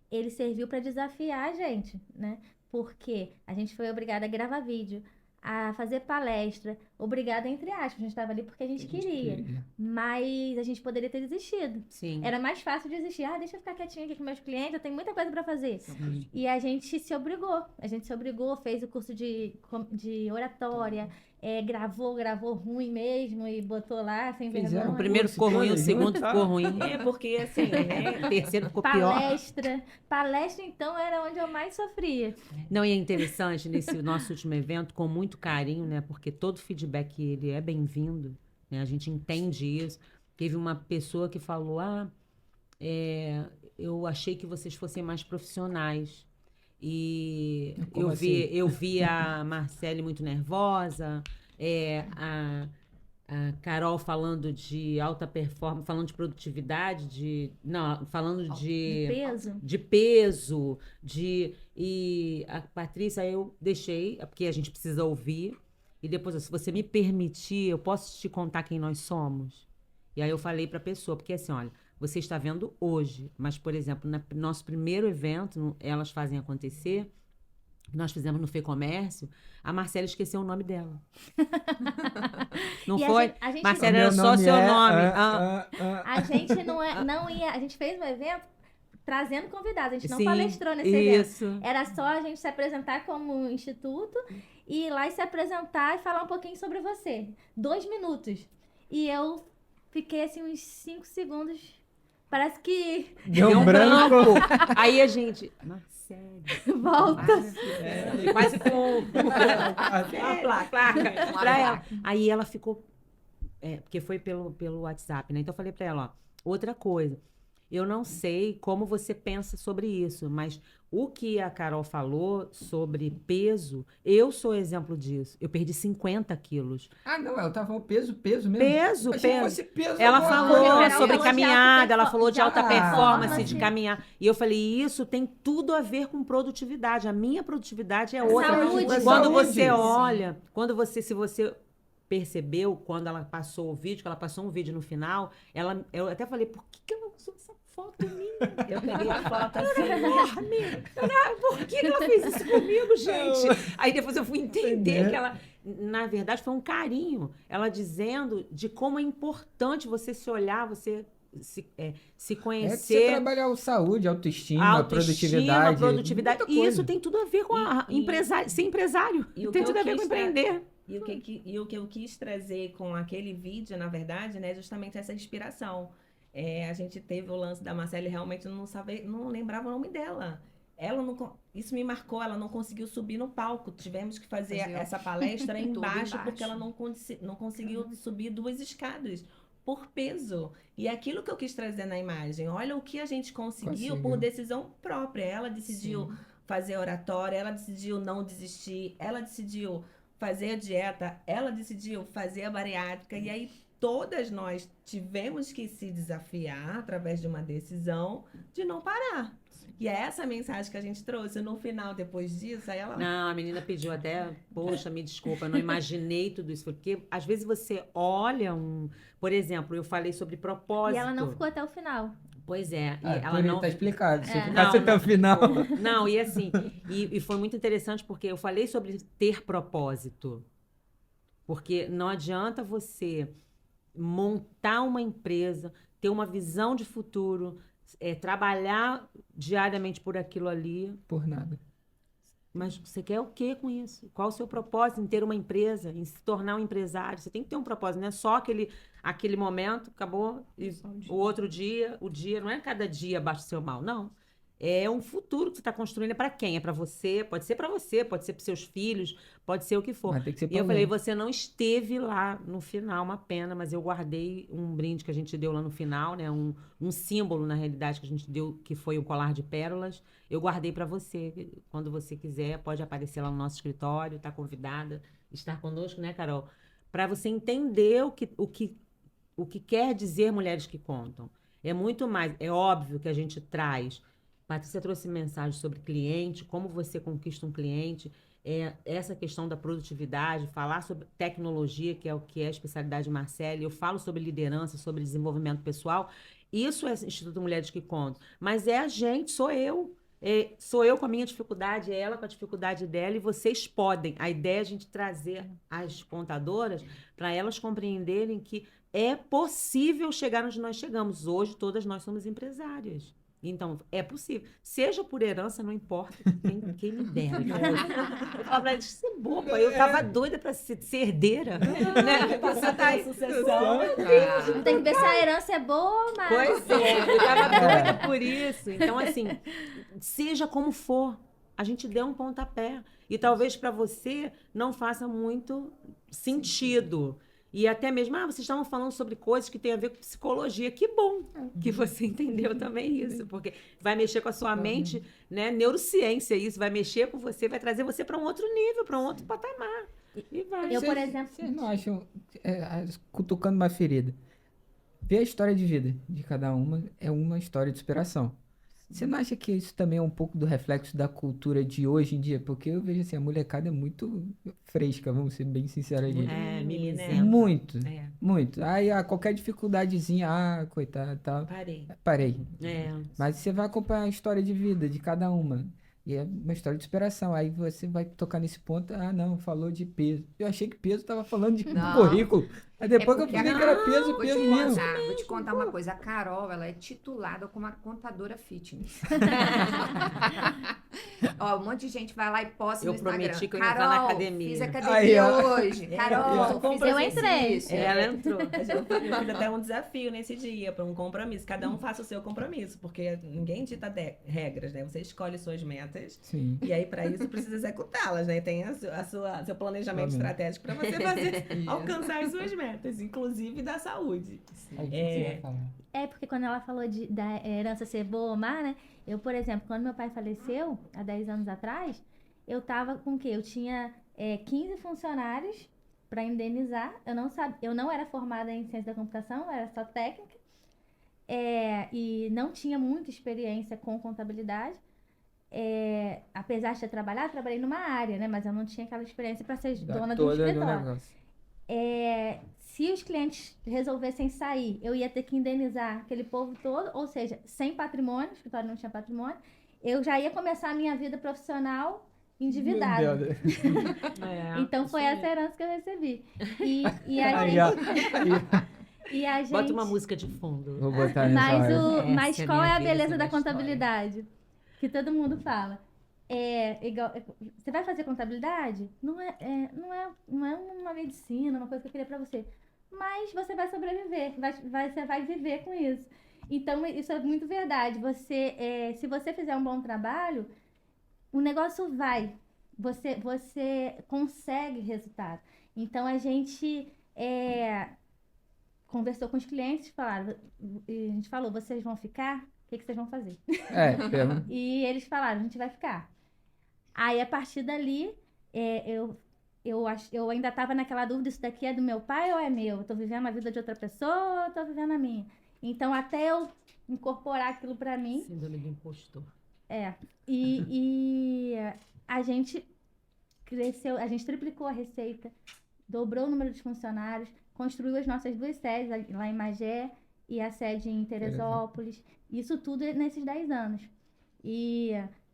ele serviu para desafiar a gente, né? Porque a gente foi obrigada a gravar vídeo, a fazer palestra, obrigada entre aspas, a gente estava ali porque a gente queria, mas a gente poderia ter desistido. Sim. Era mais fácil desistir. Deixa eu ficar quietinha aqui com meus clientes, eu tenho muita coisa para fazer. E a gente se obrigou, fez o curso de oratória, gravou ruim mesmo e botou lá sem Fizeram vergonha. O primeiro ficou ruim, o segundo ficou ruim. É, porque assim, né? O terceiro ficou pior. Palestra, então, era onde eu mais sofria. Não, e é interessante, nesse nosso último evento, com muito carinho, né? Porque todo feedback, ele é bem-vindo, né? A gente entende isso. Teve uma pessoa que falou: eu achei que vocês fossem mais profissionais. E Como assim? eu vi a Marcele muito nervosa, a Carol falando de alta performance, falando de produtividade, falando De peso. de peso, e a Patrícia eu deixei, porque a gente precisa ouvir, e depois, se você me permitir, eu posso te contar quem nós somos? E aí eu falei para a pessoa, porque assim, olha, você está vendo hoje, mas, por exemplo, no nosso primeiro evento, Elas Fazem Acontecer, nós fizemos no FEComércio, a Marcela esqueceu o nome dela. Não E foi? a gente Marcela, era só seu nome. A gente não ia. A gente fez um evento trazendo convidados, a gente não Sim, palestrou nesse evento. isso. Era só a gente se apresentar como instituto e ir lá e se apresentar e falar um pouquinho sobre você. 2 minutos. E eu fiquei assim uns 5 segundos. Parece que Deu um branco. Aí a gente... Marcelo. volta. Quase com a placa pra ela. Aí ela ficou... porque foi pelo WhatsApp, né? Então eu falei pra ela, ó, outra coisa. Eu não sei como você pensa sobre isso, mas o que a Carol falou sobre peso, eu sou exemplo disso. Eu perdi 50 quilos. Não, ela tava falando peso mesmo. Peso, Achei que peso. fosse peso Ela agora. falou Carol sobre falou de caminhada, ela alta falou de alta performance. performance, de caminhar. E eu falei, isso tem tudo a ver com produtividade. A minha produtividade é outra. Saúde. Quando Saúde. você olha, se você percebeu, quando ela passou o vídeo, que ela passou um vídeo no final, eu até falei, por que ela usou essa foto minha? Eu peguei a foto assim. Enorme. Por que ela fez isso comigo, gente? Aí depois eu fui entender que ela... na verdade, foi um carinho. Ela dizendo de como é importante você se olhar, você se É que você conhecer, trabalhar a saúde, autoestima, autoestima, produtividade. muita E coisa. isso tem tudo a ver com ser empresário. E o Tem que tudo eu a ver com quis tra- empreender. E o que eu quis trazer com aquele vídeo, na verdade, né, é justamente essa inspiração. A gente teve o lance da Marcele, realmente não lembrava o nome dela. Isso me marcou, ela não conseguiu subir no palco. Tivemos que fazer Fazer essa palestra tudo embaixo, embaixo. porque ela não conseguiu subir 2 escadas por peso. E é aquilo que eu quis trazer na imagem. Olha o que a gente conseguiu por decisão própria. Ela decidiu fazer oratória, ela decidiu não desistir, ela decidiu fazer a dieta, ela decidiu fazer a bariátrica, e aí todas nós tivemos que se desafiar através de uma decisão de não parar. E é essa a mensagem que a gente trouxe. No final, depois disso, aí ela... Não, a menina pediu até, poxa, me desculpa, eu não imaginei tudo isso. Porque às vezes você olha por exemplo, eu falei sobre propósito. E ela não ficou até o final. Pois é, e Ah, ela por não... aí tá explicado. Se eu É. ficasse até o final. Não, e assim, e foi muito interessante porque eu falei sobre ter propósito. Porque não adianta você montar uma empresa, ter uma visão de futuro, trabalhar diariamente por aquilo ali, Por nada. mas você quer o quê com isso? Qual o seu propósito em ter uma empresa, em se tornar um empresário? Você tem que ter um propósito, não é só aquele momento, acabou, e o outro dia, não é cada dia baixa o seu mal, não. É um futuro que você está construindo. É para quem? É para você, pode ser para seus filhos, pode ser o que for. Mas tem que ser E eu pra falei, alguém. você não esteve lá no final, uma pena, mas eu guardei um brinde que a gente deu lá no final, né? Um símbolo, na realidade, que a gente deu, que foi um colar de pérolas. Eu guardei para você. Quando você quiser, pode aparecer lá no nosso escritório, tá convidada, estar conosco, né, Carol? Para você entender o que quer dizer Mulheres que Contam. É muito mais, é óbvio que a gente traz. Patrícia trouxe mensagem sobre cliente, como você conquista um cliente, essa questão da produtividade, falar sobre tecnologia, que é a especialidade de Marcele, eu falo sobre liderança, sobre desenvolvimento pessoal. Isso é Instituto Mulheres que Contam. Mas é a gente, sou eu. Sou eu com a minha dificuldade, é ela com a dificuldade dela, e vocês podem. A ideia é a gente trazer as contadoras para elas compreenderem que é possível chegar onde nós chegamos. Hoje, todas nós somos empresárias. Então, é possível. Seja por herança, não importa quem me dera. Eu falava pra ela, você é boba. Eu tava doida pra ser herdeira. Né? Passar tá aí sucessão. Tem que ver se a herança é boa, mas... Pois é, eu tava doida por isso. Então, assim, seja como for, a gente deu um pontapé. E talvez para você não faça muito sentido. E até mesmo, vocês estavam falando sobre coisas que têm a ver com psicologia. Que bom que você entendeu também isso, porque vai mexer com a sua mente, né? Neurociência, isso vai mexer com você, vai trazer você para um outro nível, para um outro patamar. E vai. Eu, por exemplo... Vocês não acham, cutucando uma ferida, ver a história de vida de cada uma é uma história de superação. Você não acha que isso também é um pouco do reflexo da cultura de hoje em dia? Porque eu vejo assim, a molecada é muito fresca, vamos ser bem sinceros aqui. Mimizenta. Muito, É. muito. Aí, qualquer dificuldadezinha, coitado, tal. Parei. Mas você vai acompanhar a história de vida de cada uma. E é uma história de superação. Aí você vai tocar nesse ponto, não, falou de peso. Eu achei que peso tava falando de Não. currículo. Aí depois que eu porque falei que era peso Vou te mesmo. Vou te contar uma coisa. A Carol, ela é titulada como a contadora fitness. Ó, um monte de gente vai lá e posta Eu no Instagram. prometi que eu ia entrar Carol, na academia. fiz Aí, academia ó. hoje. Carol, fiz Eu entrei. exercício. Ela entrou. Eu fiz até um desafio nesse dia, para um compromisso. Cada um faça o seu compromisso, porque ninguém dita regras, né? Você escolhe suas metas. Sim. E aí, para isso, precisa executá-las, né? Tem seu planejamento Realmente. estratégico para você alcançar as suas metas, inclusive da saúde. Aí, o que você vai falar? Porque quando ela falou da herança ser boa ou má, né? Eu, por exemplo, quando meu pai faleceu, há 10 anos atrás, eu tava com o quê? Eu tinha 15 funcionários para indenizar. Eu não era formada em ciência da computação, eu era só técnica. E não tinha muita experiência com contabilidade. Apesar de ter trabalhado, eu trabalhei numa área, né? Mas eu não tinha aquela experiência para ser dona de um escritório. negócio. Se os clientes resolvessem sair, eu ia ter que indenizar aquele povo todo, ou seja, sem patrimônio, o escritório não tinha patrimônio, eu já ia começar a minha vida profissional endividado. Meu Deus. Então foi essa herança que eu recebi. E a Aí, gente, ó. Aí, e a gente... Bota uma música de fundo. vou botar nessa hora. Mas Essa é qual minha é a vida, beleza essa é da minha história. contabilidade? Que todo mundo fala. Você vai fazer contabilidade? Não é uma medicina, uma coisa que eu queria pra você. Mas você vai sobreviver, você vai viver com isso. Então, isso é muito verdade. Se você fizer um bom trabalho, o negócio vai. Você consegue resultado. Então, a gente conversou com os clientes, a gente falou, vocês vão ficar? O que vocês vão fazer? Pergunta. E eles falaram, a gente vai ficar. Aí, a partir dali, eu ainda estava naquela dúvida, isso daqui é do meu pai ou é meu? Eu tô vivendo a vida de outra pessoa ou eu tô vivendo a minha? Então, até eu incorporar aquilo para mim, Síndrome do impostor. e a gente cresceu, a gente triplicou a receita, dobrou o número de funcionários, construiu as nossas 2 sedes, lá em Magé e a sede em Teresópolis. Isso tudo nesses 10 anos. E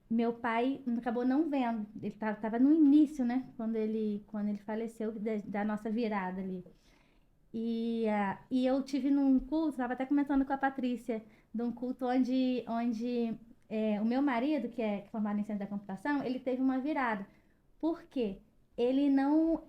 meu pai acabou não vendo. Ele estava no início, né? Quando ele faleceu, da nossa virada ali. E eu tive num culto, estava até comentando com a Patrícia, de um culto onde o meu marido, que é formado em ciência da computação, ele teve uma virada. Por quê? Ele não...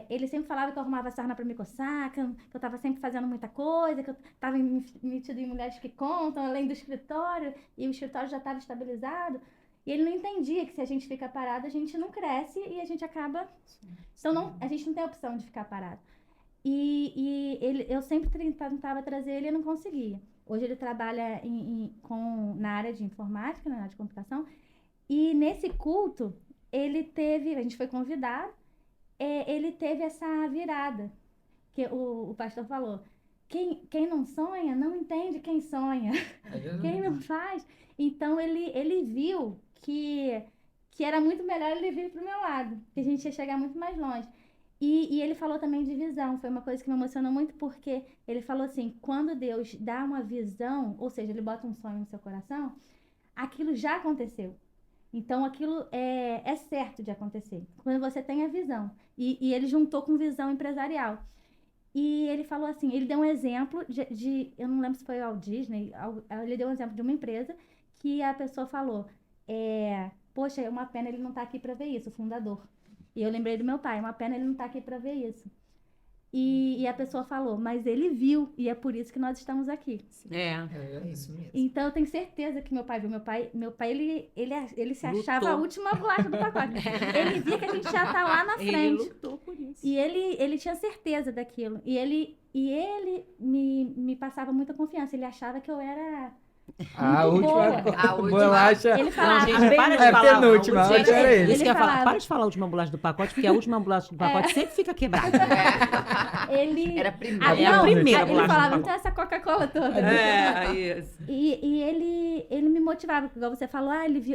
ele sempre falava que eu arrumava sarna para me coçar, que eu estava sempre fazendo muita coisa, que eu estava metido em Mulheres que Contam, além do escritório, e o escritório já estava estabilizado. E ele não entendia que se a gente fica parado, a gente não cresce e a gente acaba... Então, a gente não tem a opção de ficar parado. Eu sempre tentava trazer ele e não conseguia. Hoje ele trabalha na área de informática, na área de computação. E nesse culto, a gente foi convidado, ele teve essa virada, que o pastor falou, quem não sonha, não entende quem sonha. Quem não faz. Então ele viu que era muito melhor ele vir pro meu lado, que a gente ia chegar muito mais longe. E ele falou também de visão, foi uma coisa que me emocionou muito, porque ele falou assim, quando Deus dá uma visão, ou seja, ele bota um sonho no seu coração, aquilo já aconteceu. Então, aquilo é certo de acontecer, quando você tem a visão. E ele juntou com visão empresarial. E ele falou assim, ele deu um exemplo eu não lembro se foi ao Disney, ele deu um exemplo de uma empresa que a pessoa falou, poxa, é uma pena ele não estar aqui para ver isso, o fundador. E eu lembrei do meu pai, uma pena ele não estar aqui para ver isso. E a pessoa falou, mas ele viu, e é por isso que nós estamos aqui. É isso mesmo. Então eu tenho certeza que meu pai viu. Meu pai ele se achava a Lutou. última bolacha do pacote. Ele via que a gente já tá lá na frente. Ele lutou por isso. E ele tinha certeza daquilo. E ele me passava muita confiança. Ele achava que eu era A muito última boa. bolacha. Ele Não, falava, gente, para de É falar. penúltima, Gente, mas era ele. isso que eu ia falar. falava. Para de falar a última bolacha do pacote, porque a última bolacha do pacote sempre fica quebrada. ele... Era a primeira. Ah, É a não, primeira ele bolacha do falava, pacote. então essa Coca-Cola toda. Isso. E ele me motivava, igual você falou,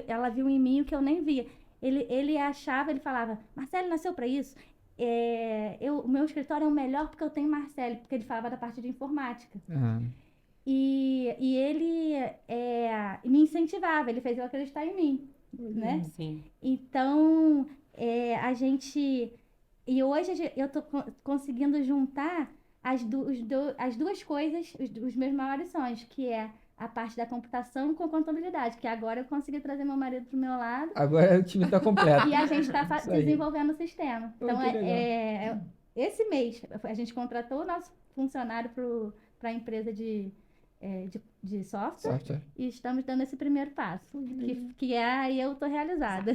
ela viu em mim o que eu nem via. Ele achava, ele falava, Marcele nasceu pra isso. O meu escritório é o melhor porque eu tenho Marcele, porque ele falava da parte de informática. E ele me incentivava, ele fez eu acreditar em mim, né? Sim. Então, a gente... E hoje eu tô conseguindo juntar as duas coisas, os meus maiores sonhos, que é a parte da computação com contabilidade, que agora eu consegui trazer meu marido pro meu lado Agora o time tá completo. e a gente está Isso aí. desenvolvendo o sistema. Pô, Então, que legal. esse mês, a gente contratou o nosso funcionário para a empresa de software e estamos dando esse primeiro passo, que aí eu tô realizada.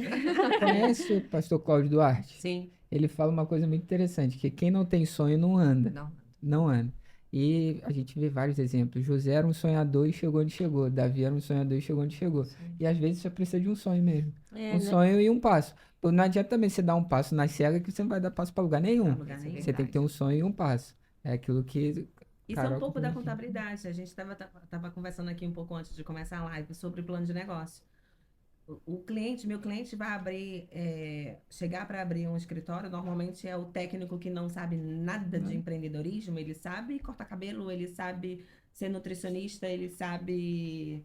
Conhece o pastor Cláudio Duarte? Sim. Ele fala uma coisa muito interessante, que quem não tem sonho não anda. Não. Não anda. E a gente vê vários exemplos. José era um sonhador e chegou onde chegou. Davi era um sonhador e chegou onde chegou. E às vezes você precisa de um sonho mesmo. Um sonho e um passo. Pô, não adianta também você dar um passo na cega que você não vai dar passo para lugar nenhum. Lugar nenhum. Você tem que ter um sonho e um passo. É aquilo que... Isso é um Carol, pouco como da é que- contabilidade. A gente estava conversando aqui um pouco antes de começar a live sobre plano de negócio. Meu cliente vai chegar para abrir um escritório, normalmente é o técnico que não sabe nada de empreendedorismo, ele sabe cortar cabelo, ele sabe ser nutricionista, ele sabe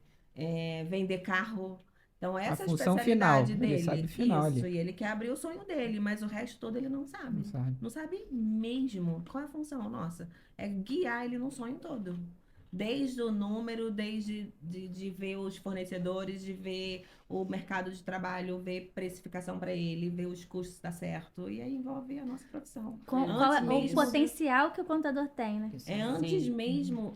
vender carro, Então, essa é a função especialidade final, dele. ele sabe o final Isso, ali. e ele quer abrir o sonho dele, mas o resto todo ele não sabe. Não sabe. Não sabe mesmo qual é a função nossa. É guiar ele no sonho todo. Desde o número, desde de ver os fornecedores, de ver o mercado de trabalho, ver precificação para ele, ver os custos dar certo. E aí envolve a nossa profissão. Qual é o mesmo- potencial que o contador tem, né? É antes Sim. mesmo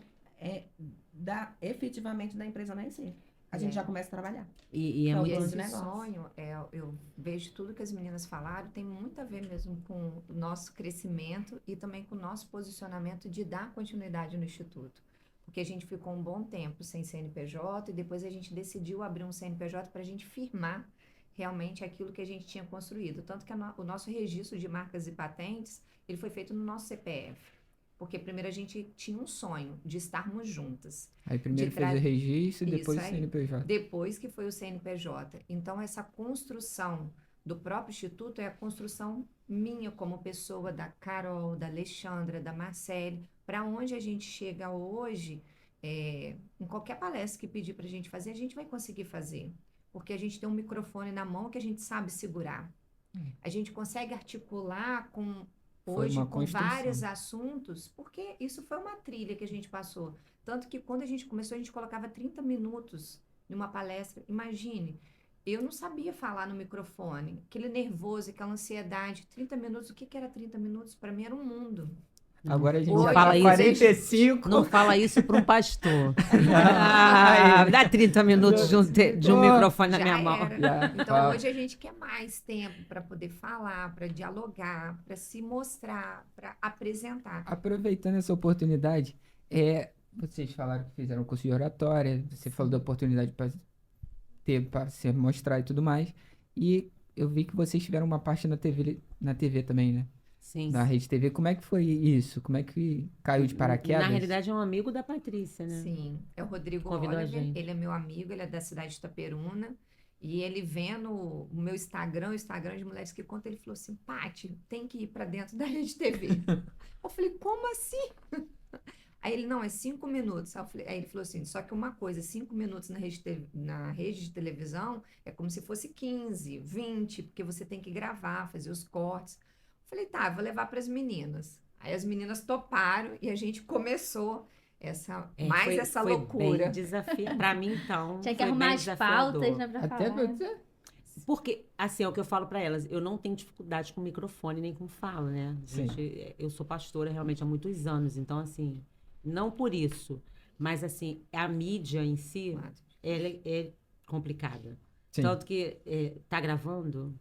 efetivamente da empresa nascer. A gente já começa a trabalhar. E é Então, muito E dono esse de negócio. sonho, eu vejo tudo que as meninas falaram, tem muito a ver mesmo com o nosso crescimento e também com o nosso posicionamento de dar continuidade no Instituto. Porque a gente ficou um bom tempo sem CNPJ e depois a gente decidiu abrir um CNPJ para a gente firmar realmente aquilo que a gente tinha construído. Tanto que o nosso registro de marcas e patentes, ele foi feito no nosso CPF. Porque primeiro a gente tinha um sonho de estarmos juntas. Aí primeiro De fez o tra- registro, Isso depois o aí. CNPJ. Depois que foi o CNPJ. Então, essa construção do próprio Instituto é a construção minha como pessoa, da Carol, da Alexandra, da Marcele, para onde a gente chega hoje, em qualquer palestra que pedir para a gente fazer, a gente vai conseguir fazer. Porque a gente tem um microfone na mão que a gente sabe segurar. A gente consegue articular Foi hoje uma com construção. vários assuntos, porque isso foi uma trilha que a gente passou. Tanto que quando a gente começou, a gente colocava 30 minutos numa palestra. Imagine, eu não sabia falar no microfone, aquele nervoso, aquela ansiedade. 30 minutos, o que que era 30 minutos? Para mim era um mundo. Agora a gente Hoje já fala tá isso. 45. Não fala isso para um pastor. Ai. Dá 30 minutos de um Oh, microfone na Já minha mão. era. Já, Então fala. hoje a gente quer mais tempo para poder falar, para dialogar, para se mostrar, para apresentar. Aproveitando essa oportunidade, vocês falaram que fizeram um curso de oratória, você falou da oportunidade para se mostrar e tudo mais, e eu vi que vocês tiveram uma parte na TV também, né? Sim. Na Rede TV. Como é que foi isso? Como é que caiu de paraquedas? Na realidade, é um amigo da Patrícia, né? Sim, é o Rodrigo Convidou a Oliver, gente. ele é meu amigo, ele é da cidade de Itaperuna, e ele vendo o meu Instagram, o Instagram de Mulheres que Contam, ele falou assim, Paty, tem que ir para dentro da Rede TV. Eu falei, como assim? Aí ele, não, é 5 minutos. Aí ele falou assim, só que uma coisa, 5 minutos na rede de televisão é como se fosse 15, 20, porque você tem que gravar, fazer os cortes. Eu falei, tá, vou levar para as meninas. Aí as meninas toparam e a gente começou essa Foi loucura. bem desafio. Para mim, então, Tinha que foi arrumar bem as desafiador. pautas, né, pra Até falar. você. Porque, assim, é o que eu falo pra elas, eu não tenho dificuldade com microfone nem com fala, né? Sim. Eu sou pastora realmente há muitos anos, então, assim, não por isso, mas, assim, a mídia em si, ela é complicada. Sim. Tanto que, tá gravando?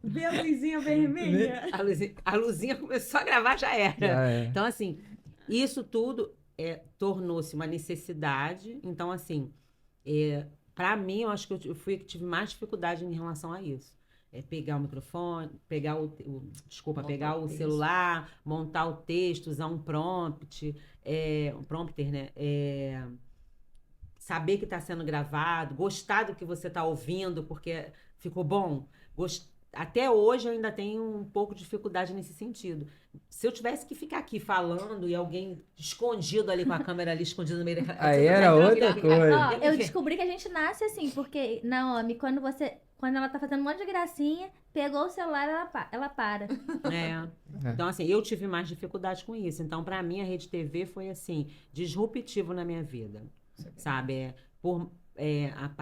Vê a luzinha vermelha. A luzinha começou a gravar, já era. Já é. Então, assim, isso tudo tornou-se uma necessidade. Então, assim, para mim, eu acho que eu fui a que tive mais dificuldade em relação a isso. Pegar o microfone, pegar pegar o texto. celular, montar o texto, usar um prompt, um prompter, né? Saber que está sendo gravado, gostar do que você está ouvindo, porque ficou bom. Até hoje eu ainda tenho um pouco de dificuldade nesse sentido. Se eu tivesse que ficar aqui falando e alguém escondido ali com a câmera ali, escondido no meio da... Aí era outra coisa. Ó, eu descobri que a gente nasce assim, porque Naomi, quando ela tá fazendo um monte de gracinha, pegou o celular, ela para. Então, assim, eu tive mais dificuldade com isso. Então, para mim, a Rede TV foi, assim, disruptivo na minha vida. Sabe?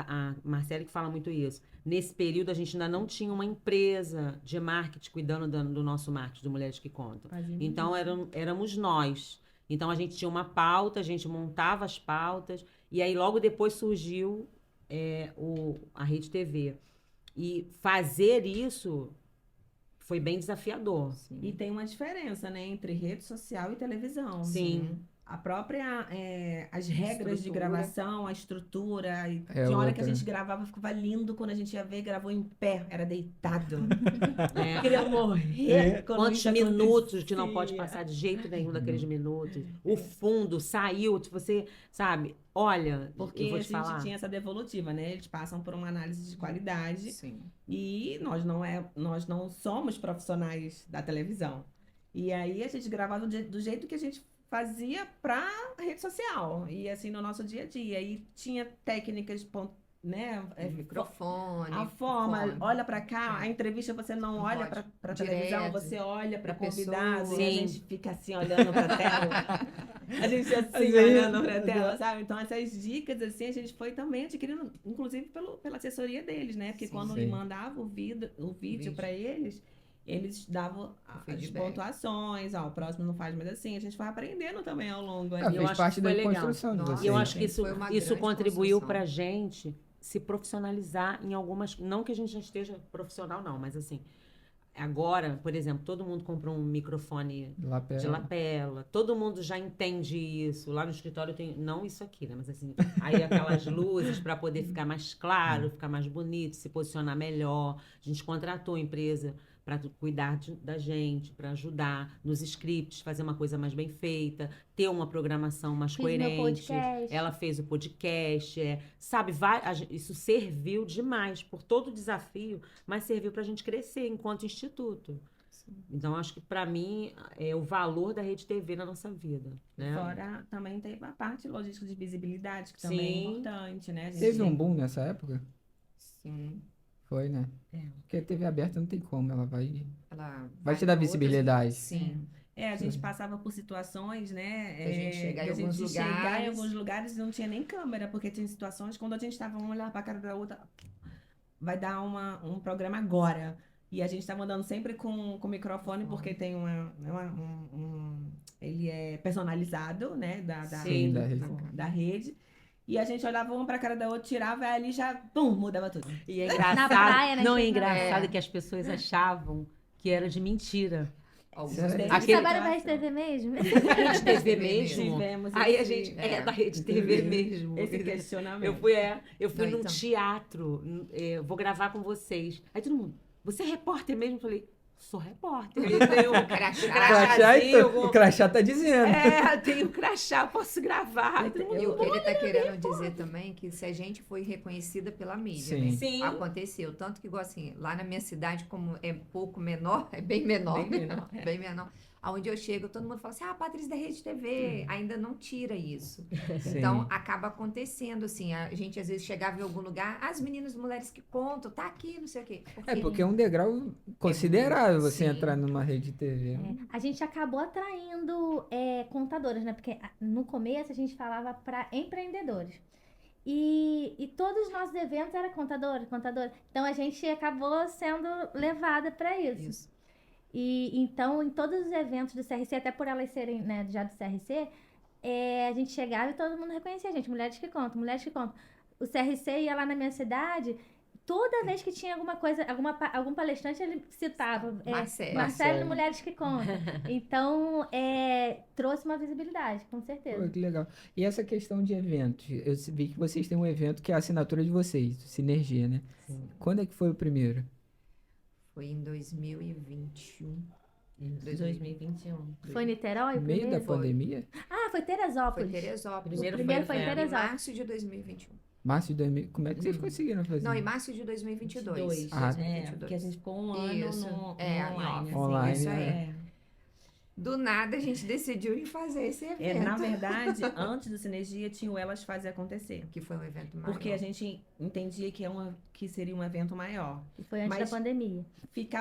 A Marcele que fala muito isso. Nesse período, a gente ainda não tinha uma empresa de marketing cuidando do nosso marketing, do Mulheres que Contam. Então, éramos nós. Então, a gente tinha uma pauta, a gente montava as pautas, e aí logo depois surgiu a Rede TV. E fazer isso foi bem desafiador. E tem uma diferença, né, entre rede social e televisão. Sim. A própria, as regras de gravação, a estrutura. E É tinha hora que a outra. gente gravava, ficava lindo. Quando a gente ia ver, gravou em pé, era deitado. Queria morrer. quando Quantos isso minutos que não acontecia. pode passar de jeito nenhum daqueles minutos. O fundo saiu, você, sabe? Olha, Porque eu vou a te gente falar. tinha essa devolutiva, né? Eles passam por uma análise de qualidade. Sim. E nós não somos profissionais da televisão. E aí a gente gravava do jeito que a gente fazia para rede social e assim no nosso dia a dia. E tinha técnicas, né? Microfone. A forma, fone. olha para cá, a entrevista você não Não olha pode. para Direto. televisão, você olha para Pra convidado pessoa. e a Sim. gente fica assim olhando para tela. A gente assim Assim, olhando para tela, sabe? Então essas dicas assim a gente foi também adquirindo, inclusive pela assessoria deles, né? Porque Sim. quando Sim. ele mandava o vídeo para eles davam as feedback. pontuações, ó, o próximo não faz mais assim. A gente vai aprendendo também ao longo Ah, ali. eu fez acho parte que da foi legal. construção de Nossa, vocês. E eu acho sim. que isso, Foi uma isso grande contribuiu construção. pra gente se profissionalizar em algumas. Não que a gente já esteja profissional, não, mas assim, agora, por exemplo, todo mundo comprou um microfone de Lapela. lapela, todo mundo já entende isso. Lá no escritório tem, não isso aqui, né? Mas assim, aí aquelas luzes para poder ficar mais claro, ficar mais bonito, se posicionar melhor. A gente contratou empresa para cuidar da gente, para ajudar nos scripts, fazer uma coisa mais bem feita, ter uma programação mais Fiz meu coerente. podcast. Ela fez o podcast, sabe? Isso serviu demais por todo o desafio, mas serviu para a gente crescer enquanto instituto. Então, acho que para mim é o valor da Rede TV na nossa vida, né? Fora também tem a parte logística de visibilidade, que também é Sim. importante, né? A gente Teve um boom nessa época? Sim. Foi, né? É. Porque a TV aberta não tem como, ela vai Ela te dar pra outras- visibilidade. Sim. a gente passava por situações, né? Da gente chegar em da gente alguns chegar em lugares. alguns lugares e não tinha nem câmera, porque tinha situações quando a gente estava um olhar para a cara da outra, vai dar um programa agora. E a gente estava andando sempre com o microfone, porque tem ele é personalizado, né? Sim, da rede. da rede. E a gente olhava uma pra cara da outra, tirava e ali já, pum, mudava tudo. E é engraçado, praia, né, não é chegando. engraçado que as pessoas achavam que era de mentira. Alguns Sério? deles Aquele- Você trabalha na Rede TV mesmo? Rede TV mesmo. mesmo. Tivemos Aí a esse- gente é da Rede TV mesmo. Esse questionamento. Eu fui Não, num então. teatro, vou gravar com vocês. Aí todo mundo, você é repórter mesmo? Eu falei, sou repórter. Eu tenho um Crachá. Crachá, crachazinho, o crachá tá dizendo. tenho crachá, posso gravar. Aí todo mundo, E o que ele está querendo dizer também é que se a gente foi reconhecida pela mídia, Sim. né? Sim. Aconteceu. Tanto que, igual assim, lá na minha cidade, como é pouco menor, é bem menor. Bem menor, é. Bem menor. Aonde eu chego, todo mundo fala assim, a Patrícia da Rede TV. Ainda não tira isso. Sim. Então, acaba acontecendo, assim. A gente, às vezes, chegava em algum lugar, as meninas, mulheres que contam, tá aqui, não sei o quê. É porque é um degrau considerável você Sim. entrar numa rede TV. A gente acabou atraindo contadoras, né? Porque no começo a gente falava para empreendedores. E todos os nossos eventos eram contadores. Então a gente acabou sendo levada para isso. Isso. E então, em todos os eventos do CRC, até por elas serem, né, já do CRC, a gente chegava e todo mundo reconhecia a gente. Mulheres que contam, mulheres que contam. O CRC ia lá na minha cidade, toda vez que tinha alguma coisa, algum palestrante, ele citava. Marcelo. Marcelo Mulheres que Contam. Então, trouxe uma visibilidade, com certeza. Pô, que legal. E essa questão de eventos, eu vi que vocês têm um evento que é a assinatura de vocês, Sinergia, né? Quando é que foi o primeiro? Foi em 2021. 2021. Foi em Niterói? No o meio da primeiro? pandemia? Ah, foi Foi Teresópolis. Teresópolis. Primeiro O primeiro foi em em Teresópolis. março de 2021. Março de 2000. Como é que vocês conseguiram fazer? Não, em março de 2022. Ah, Porque a gente ficou um ano Isso. no Online. assim, Online, isso aí. é. Do nada a gente decidiu em fazer esse evento. Na verdade, antes do Sinergia, tinha o Elas Fazer Acontecer. Que foi um evento maior. Porque a gente entendia que seria um evento maior. Que foi antes Mas- da pandemia.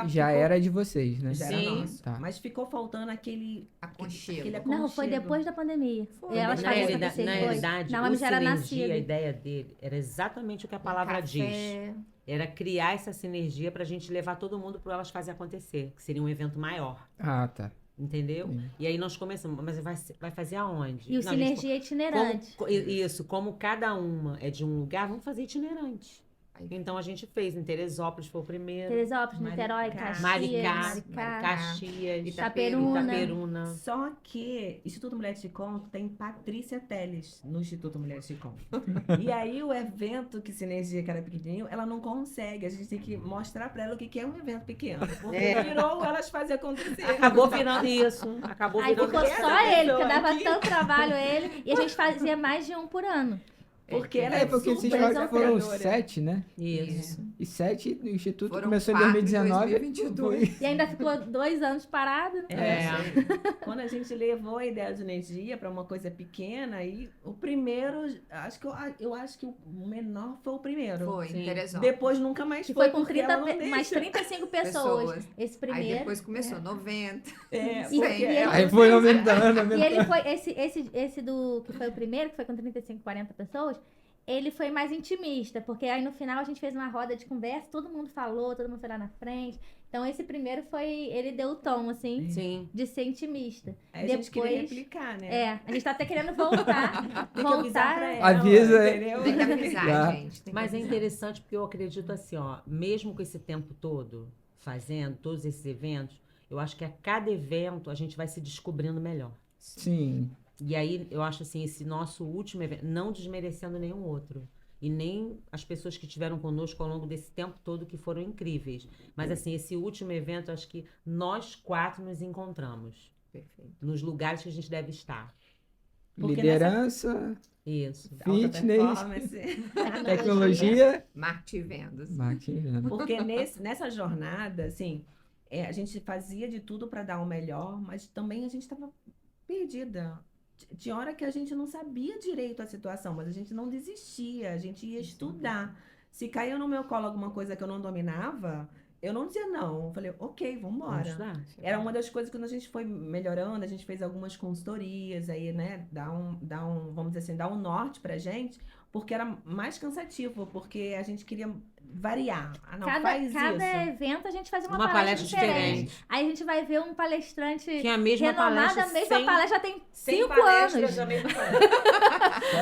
Já era de vocês, né? Já era Sim. nosso. Tá. Mas ficou faltando aquele Aconchego. Não, foi aconchego. depois da pandemia. Foi. Elas Na faziam realidade, acontecer na depois. realidade, Não, o mas já era Sinergia, a nascido. ideia dele era exatamente o que a palavra diz. Café. Era criar essa sinergia para a gente levar todo mundo para elas fazer acontecer, que seria um evento maior, Ah, tá. entendeu? Sim. E aí nós começamos, mas vai fazer aonde? E o Não, a gente- Sinergia itinerante. Isso, como cada uma é de um lugar, vamos fazer itinerante. Aí- Então a gente fez em Teresópolis, foi o primeiro. Teresópolis, Maricá. Niterói, Caxias, Maricá, Maricá, Caxias, Itaperuna. Itaperuna. Só que Instituto Mulheres de Conto tem Patrícia Teles no Instituto Mulheres de Conto. E aí o evento que Sinergia, que era pequenininho, ela não consegue. A gente tem que mostrar pra ela o que é um evento pequeno. Porque virou Elas Fazem Acontecer. Acabou virando isso. Acabou Aí virando ficou isso. só ele, porque pessoa dava aqui. tanto trabalho ele. E a gente fazia mais de um por ano. Porque ela É porque vocês super foram desafiadora. 7, né? Isso. 2007, o Instituto Foram começou em 4 em 2019. 2022. E ainda ficou 2 anos parado, né? Quando a gente levou a ideia de energia para uma coisa pequena, aí o primeiro, eu acho que o menor foi o primeiro. Foi, Sim. em Teresópolis. Depois nunca mais Que foi, foi com porque 30, ela não mais deixa. 35 pessoas. Esse Aí primeiro. depois começou 90. É, E- porque e ela- Aí foi aumentando, E aumentando. ele foi, esse do que foi o primeiro, que foi com 35, 40 pessoas, ele foi mais intimista, porque aí no final a gente fez uma roda de conversa, todo mundo falou, todo mundo foi lá na frente. Então esse primeiro ele deu o tom, assim, Sim. de ser intimista. Aí a gente queria Depois- replicar, né? A gente tá até querendo voltar. Tem que avisar pra ela, Avisa, entendeu? Tem que avisar, Já. gente. tem que Mas é avisar. interessante porque eu acredito assim, ó, mesmo com esse tempo todo, fazendo todos esses eventos, eu acho que a cada evento a gente vai se descobrindo melhor. Sim. E aí, eu acho assim, esse nosso último evento, não desmerecendo nenhum outro. E nem as pessoas que estiveram conosco ao longo desse tempo todo, que foram incríveis. Mas assim, esse último evento, acho que nós 4 nos encontramos. Perfeito. Nos lugares que a gente deve estar. Porque Liderança, Isso. Alta fitness, performance. tecnologia, Marketing e vendas. marketing. Né? Porque nessa jornada, assim, a gente fazia de tudo para dar o melhor, mas também a gente estava perdida. Tinha hora que a gente não sabia direito a situação, mas a gente não desistia, a gente ia estudar. Se caía no meu colo alguma coisa que eu não dominava, eu não dizia não. Eu falei, ok, Vamos vambora. estudar. Era uma das coisas que quando a gente foi melhorando, a gente fez algumas consultorias aí, né? Vamos dizer assim, dar um norte pra gente, porque era mais cansativo, porque a gente queria variar. Ah, não, faz Cada isso. evento a gente faz uma, Uma palestra palestra diferente. diferente. Aí a gente vai ver um palestrante Que é a mesma renomado, palestra. a mesma sem- palestra já tem sem 5 palestras, anos. a mesma palestra.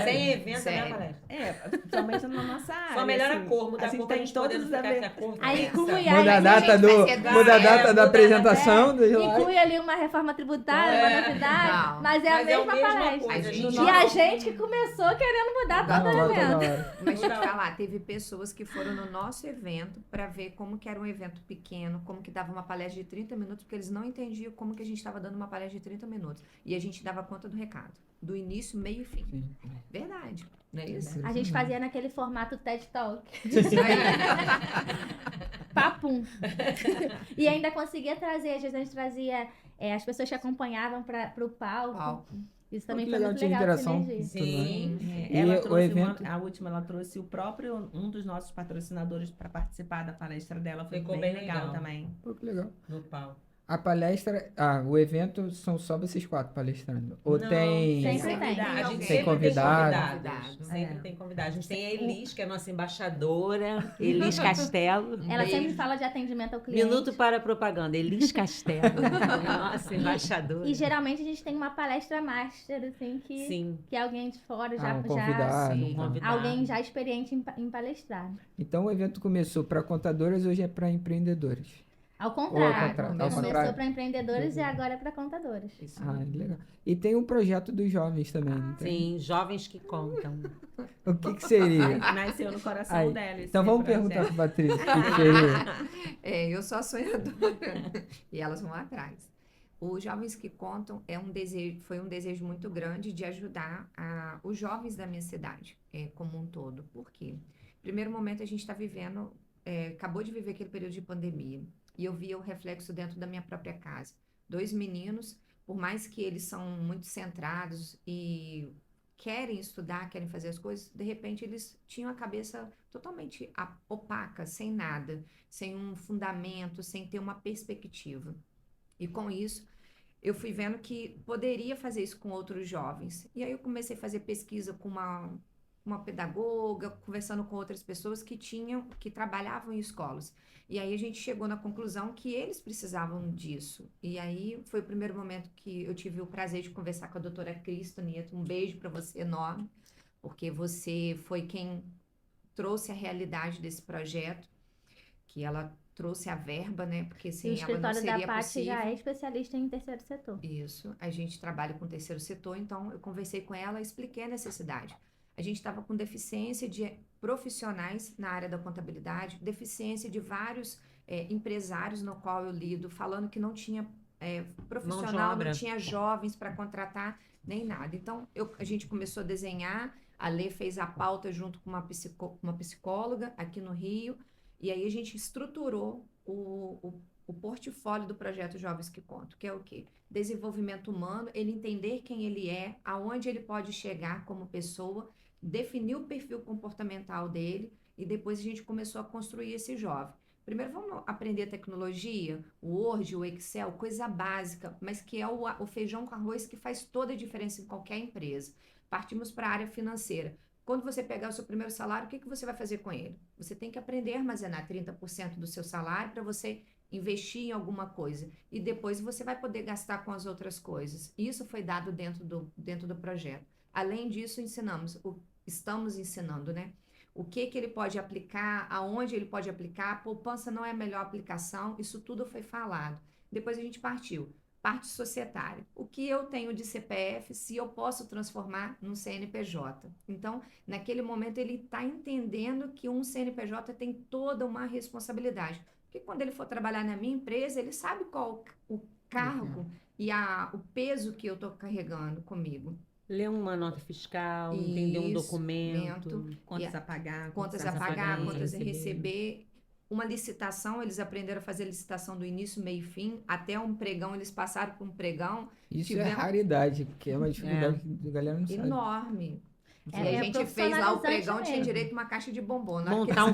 Sem evento, a mesma Sério. palestra. Principalmente na nossa área. Só melhora assim, a cor, muda a a gente cor pra tem gente poder todos não os ficar a com a cor. Aí fixa. inclui Muda a aí, data gente vai ser do muda a zero, data da muda- apresentação do slide. inclui ali uma reforma tributária, uma novidade, Não. mas é a Mas é a mesma mesma palestra. coisa, A gente. gente- E a gente que começou querendo mudar Mudar todo o Volta evento. na hora. Mas deixa eu te falar, teve pessoas que foram no nosso evento para ver como que era um evento pequeno, como que dava uma palestra de 30 minutos, porque eles não entendiam como que a gente estava dando uma palestra de 30 minutos. E a gente dava conta do recado, do início, meio e fim. Sim. Verdade, não é isso? A gente fazia naquele formato TED Talk. Isso aí. Papum. E ainda conseguia trazer, às vezes a gente trazia as pessoas que acompanhavam para o palco. Palco. Isso também Que foi legal, muito tinha legal. interação. Sinergia. Sim. E Ela o trouxe evento- a última, ela trouxe o próprio, um dos nossos patrocinadores para participar da palestra dela. Foi Ficou bem bem legal legal. também. Pô, que legal. No pau. A palestra, o evento são só vocês 4 palestrando? Ou Não, tem... Sempre tem. A gente Tem sempre convidado. tem convidados. Sempre É. tem convidados. A gente tem a Elis, que é a nossa embaixadora. Elis Castelo. Ela Beijo. sempre fala de atendimento ao cliente. Minuto para a propaganda. Elis Castelo. Nossa, embaixadora. E geralmente a gente tem uma palestra master, assim, Sim. que alguém de fora já, um convidado. Sim, tá. convidado. alguém já experiente em palestrar. Então o evento começou para contadoras, hoje é para empreendedores. Ao Ou contrário, ao começou contrário. para empreendedores e agora é para contadores. Isso. Ah, legal. E tem um projeto dos jovens também, não tem? Sim, jovens que contam. O que seria? Nasceu no coração Aí. dela. esse Então vamos projeto. perguntar para Patrícia o que seria. Eu sou a sonhadora e elas vão atrás. Os Jovens que Contam foi um desejo muito grande de ajudar os jovens da minha cidade como um todo. Por quê? Primeiro momento a gente está vivendo, acabou de viver aquele período de pandemia e eu via o reflexo dentro da minha própria casa. 2 meninos, por mais que eles são muito centrados e querem estudar, querem fazer as coisas, de repente eles tinham a cabeça totalmente opaca, sem nada, sem um fundamento, sem ter uma perspectiva. E com isso, eu fui vendo que poderia fazer isso com outros jovens. E aí eu comecei a fazer pesquisa com uma pedagoga, conversando com outras pessoas que trabalhavam em escolas. E aí a gente chegou na conclusão que eles precisavam disso. E aí foi o primeiro momento que eu tive o prazer de conversar com a doutora Cristo Nieto. Um beijo para você enorme, porque você foi quem trouxe a realidade desse projeto, que ela trouxe a verba, né? Porque E o sem ela não escritório da seria Paty possível. já é especialista em terceiro setor. Isso, a gente trabalha com o terceiro setor, então eu conversei com ela, expliquei a necessidade. A gente estava com deficiência de profissionais na área da contabilidade, deficiência de vários empresários no qual eu lido, falando que não tinha profissional, obra. não tinha jovens para contratar, nem nada. Então, a gente começou a desenhar, a Lê fez a pauta junto com uma psicóloga aqui no Rio, E aí a gente estruturou o portfólio do projeto Jovens que Contam, que é o quê? Desenvolvimento humano, ele entender quem ele é, aonde ele pode chegar como pessoa, definir o perfil comportamental dele, e depois a gente começou a construir esse jovem. Primeiro vamos aprender tecnologia, o Word, o Excel, coisa básica, mas que é o feijão com arroz que faz toda a diferença em qualquer empresa. Partimos para a área financeira. Quando você pegar o seu primeiro salário, o que você vai fazer com ele? Você tem que aprender a armazenar 30% do seu salário para você investir em alguma coisa. E depois você vai poder gastar com as outras coisas. Isso foi dado dentro do projeto. Além disso, estamos ensinando, né? O que ele pode aplicar, aonde ele pode aplicar. A poupança não é a melhor aplicação. Isso tudo foi falado. Depois a gente partiu. Parte societária. O que eu tenho de CPF, se eu posso transformar num CNPJ. Então, naquele momento, ele está entendendo que um CNPJ tem toda uma responsabilidade. Porque quando ele for trabalhar na minha empresa, ele sabe qual o cargo e o peso que eu estou carregando comigo. Ler uma nota fiscal, entender um documento. Contas a pagar, contas a receber. Uma licitação, eles aprenderam a fazer licitação do início, meio e fim. Até um pregão, eles passaram por um pregão. Isso é raridade, porque é uma dificuldade que a galera não sabe. Enorme. E a gente fez lá o pregão, mesmo. Tinha direito a uma caixa de bombom. Montar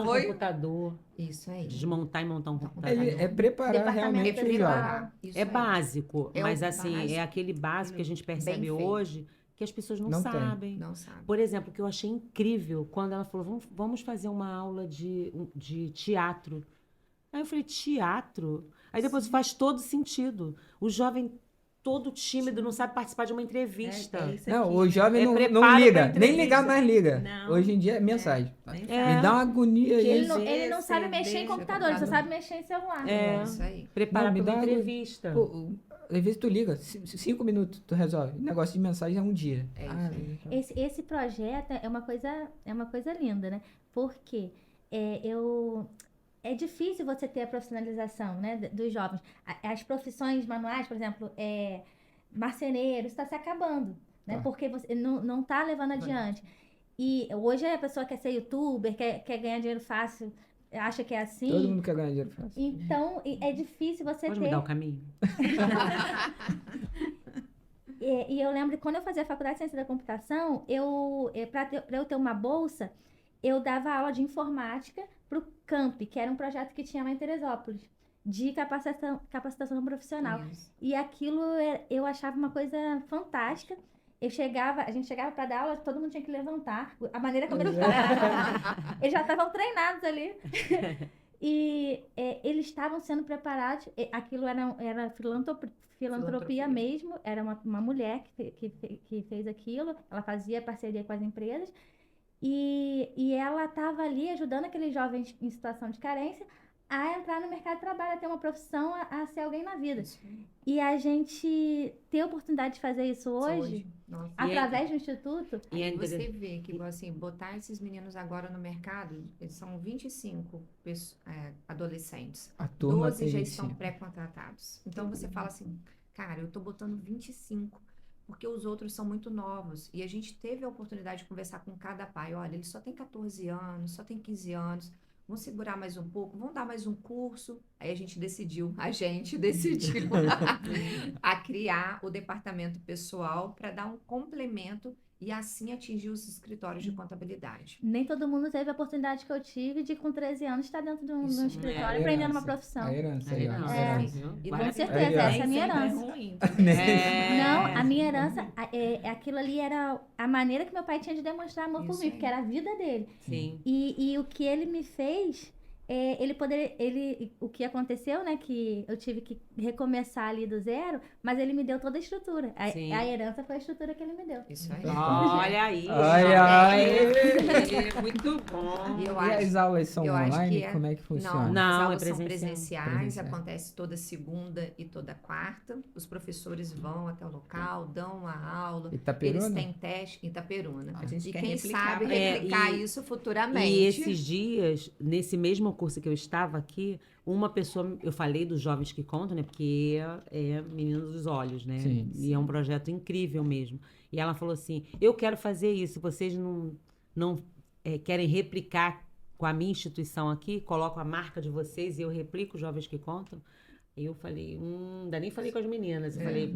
um computador. Isso aí. Desmontar e montar um computador. É preparar realmente o jovem. É básico, mas assim, é aquele básico que a gente percebe hoje que as pessoas não sabem. Não sabem. Por exemplo, o que eu achei incrível, quando ela falou, vamos fazer uma aula de teatro. Aí eu falei, teatro? Aí depois faz todo sentido. O jovem todo tímido, não sabe participar de uma entrevista. Não, o jovem não liga, nem ligar mais liga. Não. Hoje em dia é mensagem. Me dá uma agonia. Ele não sabe mexer em computador, ele só sabe mexer em celular. Isso aí. Prepara para uma entrevista. Às vezes tu liga, 5 minutos tu resolve. O negócio de mensagem é um dia. Esse projeto é uma coisa linda, né? Porque é difícil você ter a profissionalização, né, dos jovens. As profissões manuais, por exemplo, marceneiro, está se acabando, né? Porque você não está levando adiante. E hoje a pessoa quer ser youtuber, quer ganhar dinheiro fácil, acha que é assim. Todo mundo quer ganhar dinheiro fácil. Então, é difícil você Pode me dar o caminho? E eu lembro que quando eu fazia a faculdade de ciência da computação, para eu ter uma bolsa, eu dava aula de informática para o Camp, que era um projeto que tinha lá em Teresópolis, de capacitação profissional. Isso. E aquilo eu achava uma coisa fantástica. A gente chegava para dar aula, todo mundo tinha que levantar. A maneira como eles já estavam treinados ali. E eles estavam sendo preparados. Aquilo era filantropia mesmo. Era uma mulher que fez aquilo. Ela fazia parceria com as empresas. E ela estava ali ajudando aqueles jovens em situação de carência a entrar no mercado de trabalho, a ter uma profissão, a ser alguém na vida. Sim. E a gente ter a oportunidade de fazer isso hoje através do Instituto. E aí você vê que, assim, botar esses meninos agora no mercado, eles são 25 adolescentes. A turma 12 já estão pré-contratados. Então você fala assim, cara, eu tô botando 25, porque os outros são muito novos. E a gente teve a oportunidade de conversar com cada pai. Olha, ele só tem 14 anos, só tem 15 anos. Vamos segurar mais um pouco, vamos dar mais um curso. Aí a gente decidiu a criar o departamento pessoal para dar um complemento e assim atingir os escritórios de contabilidade. Nem todo mundo teve a oportunidade que eu tive de, com 13 anos, estar dentro de um escritório aprendendo uma profissão. A herança. E com certeza, essa é a minha herança. Não, a minha herança, aquilo ali era a maneira que meu pai tinha de demonstrar amor por mim, porque era a vida dele. Sim. E o que ele me fez... o que aconteceu, né, que eu tive que recomeçar ali do zero, mas ele me deu toda a estrutura. A herança foi a estrutura que ele me deu. Isso aí. Olha aí. Muito bom. E as aulas são online? Como é que funciona? Não, as aulas são presenciais, acontece toda segunda e toda quarta. Os professores vão até o local, dão a aula. Itaperuna? Eles têm teste em Itaperuna. E quem sabe replicar isso futuramente. E esses dias, nesse mesmo curso que eu estava aqui, uma pessoa, eu falei dos Jovens que Contam, né? Porque é Menino dos Olhos, né? Sim. E é um projeto incrível mesmo. E ela falou assim, eu quero fazer isso, vocês não querem replicar com a minha instituição aqui, coloco a marca de vocês e eu replico Jovens que Contam. Eu falei, ainda nem falei com as meninas. Eu falei,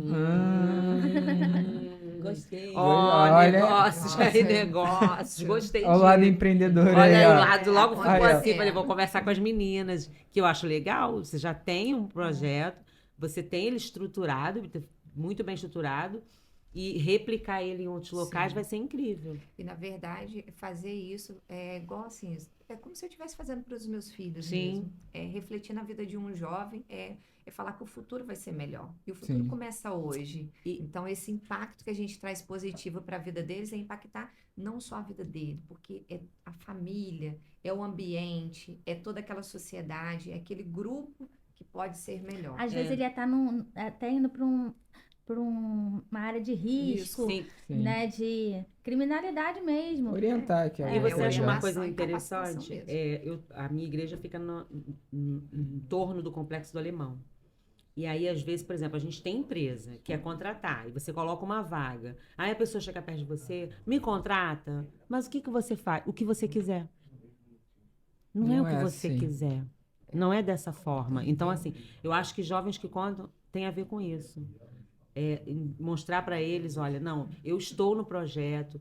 Gostei. Olha, negócios, negócios, gostei Olha o lado empreendedor Olha aí, ó. o lado logo ficou Aí, ó. assim, falei, vou conversar com as meninas, que eu acho legal, você já tem um projeto, você tem ele estruturado, muito bem estruturado, e replicar ele em outros locais vai ser incrível. E, na verdade, fazer isso é igual assim, é como se eu estivesse fazendo para os meus filhos Sim. mesmo. É refletir na vida de um jovem, é falar que o futuro vai ser melhor. E o futuro Sim. começa hoje. Então, esse impacto que a gente traz positivo para a vida deles é impactar não só a vida dele, porque é a família, é o ambiente, é toda aquela sociedade, é aquele grupo que pode ser melhor. Às vezes ele ia estar até indo para uma área de risco, Sim. né? De criminalidade mesmo. Orientar aqui. E você acha uma orientação coisa e capacitação interessante? mesmo. A minha igreja fica em torno do Complexo do Alemão. E aí, às vezes, por exemplo, a gente tem empresa que é contratar e você coloca uma vaga. Aí a pessoa chega perto de você, me contrata, mas o que você faz? O que você quiser. Não é o que você assim. quiser. Não é dessa forma. Então, assim, eu acho que Jovens que Contam tem a ver com isso. Mostrar para eles, olha, não, eu estou no projeto,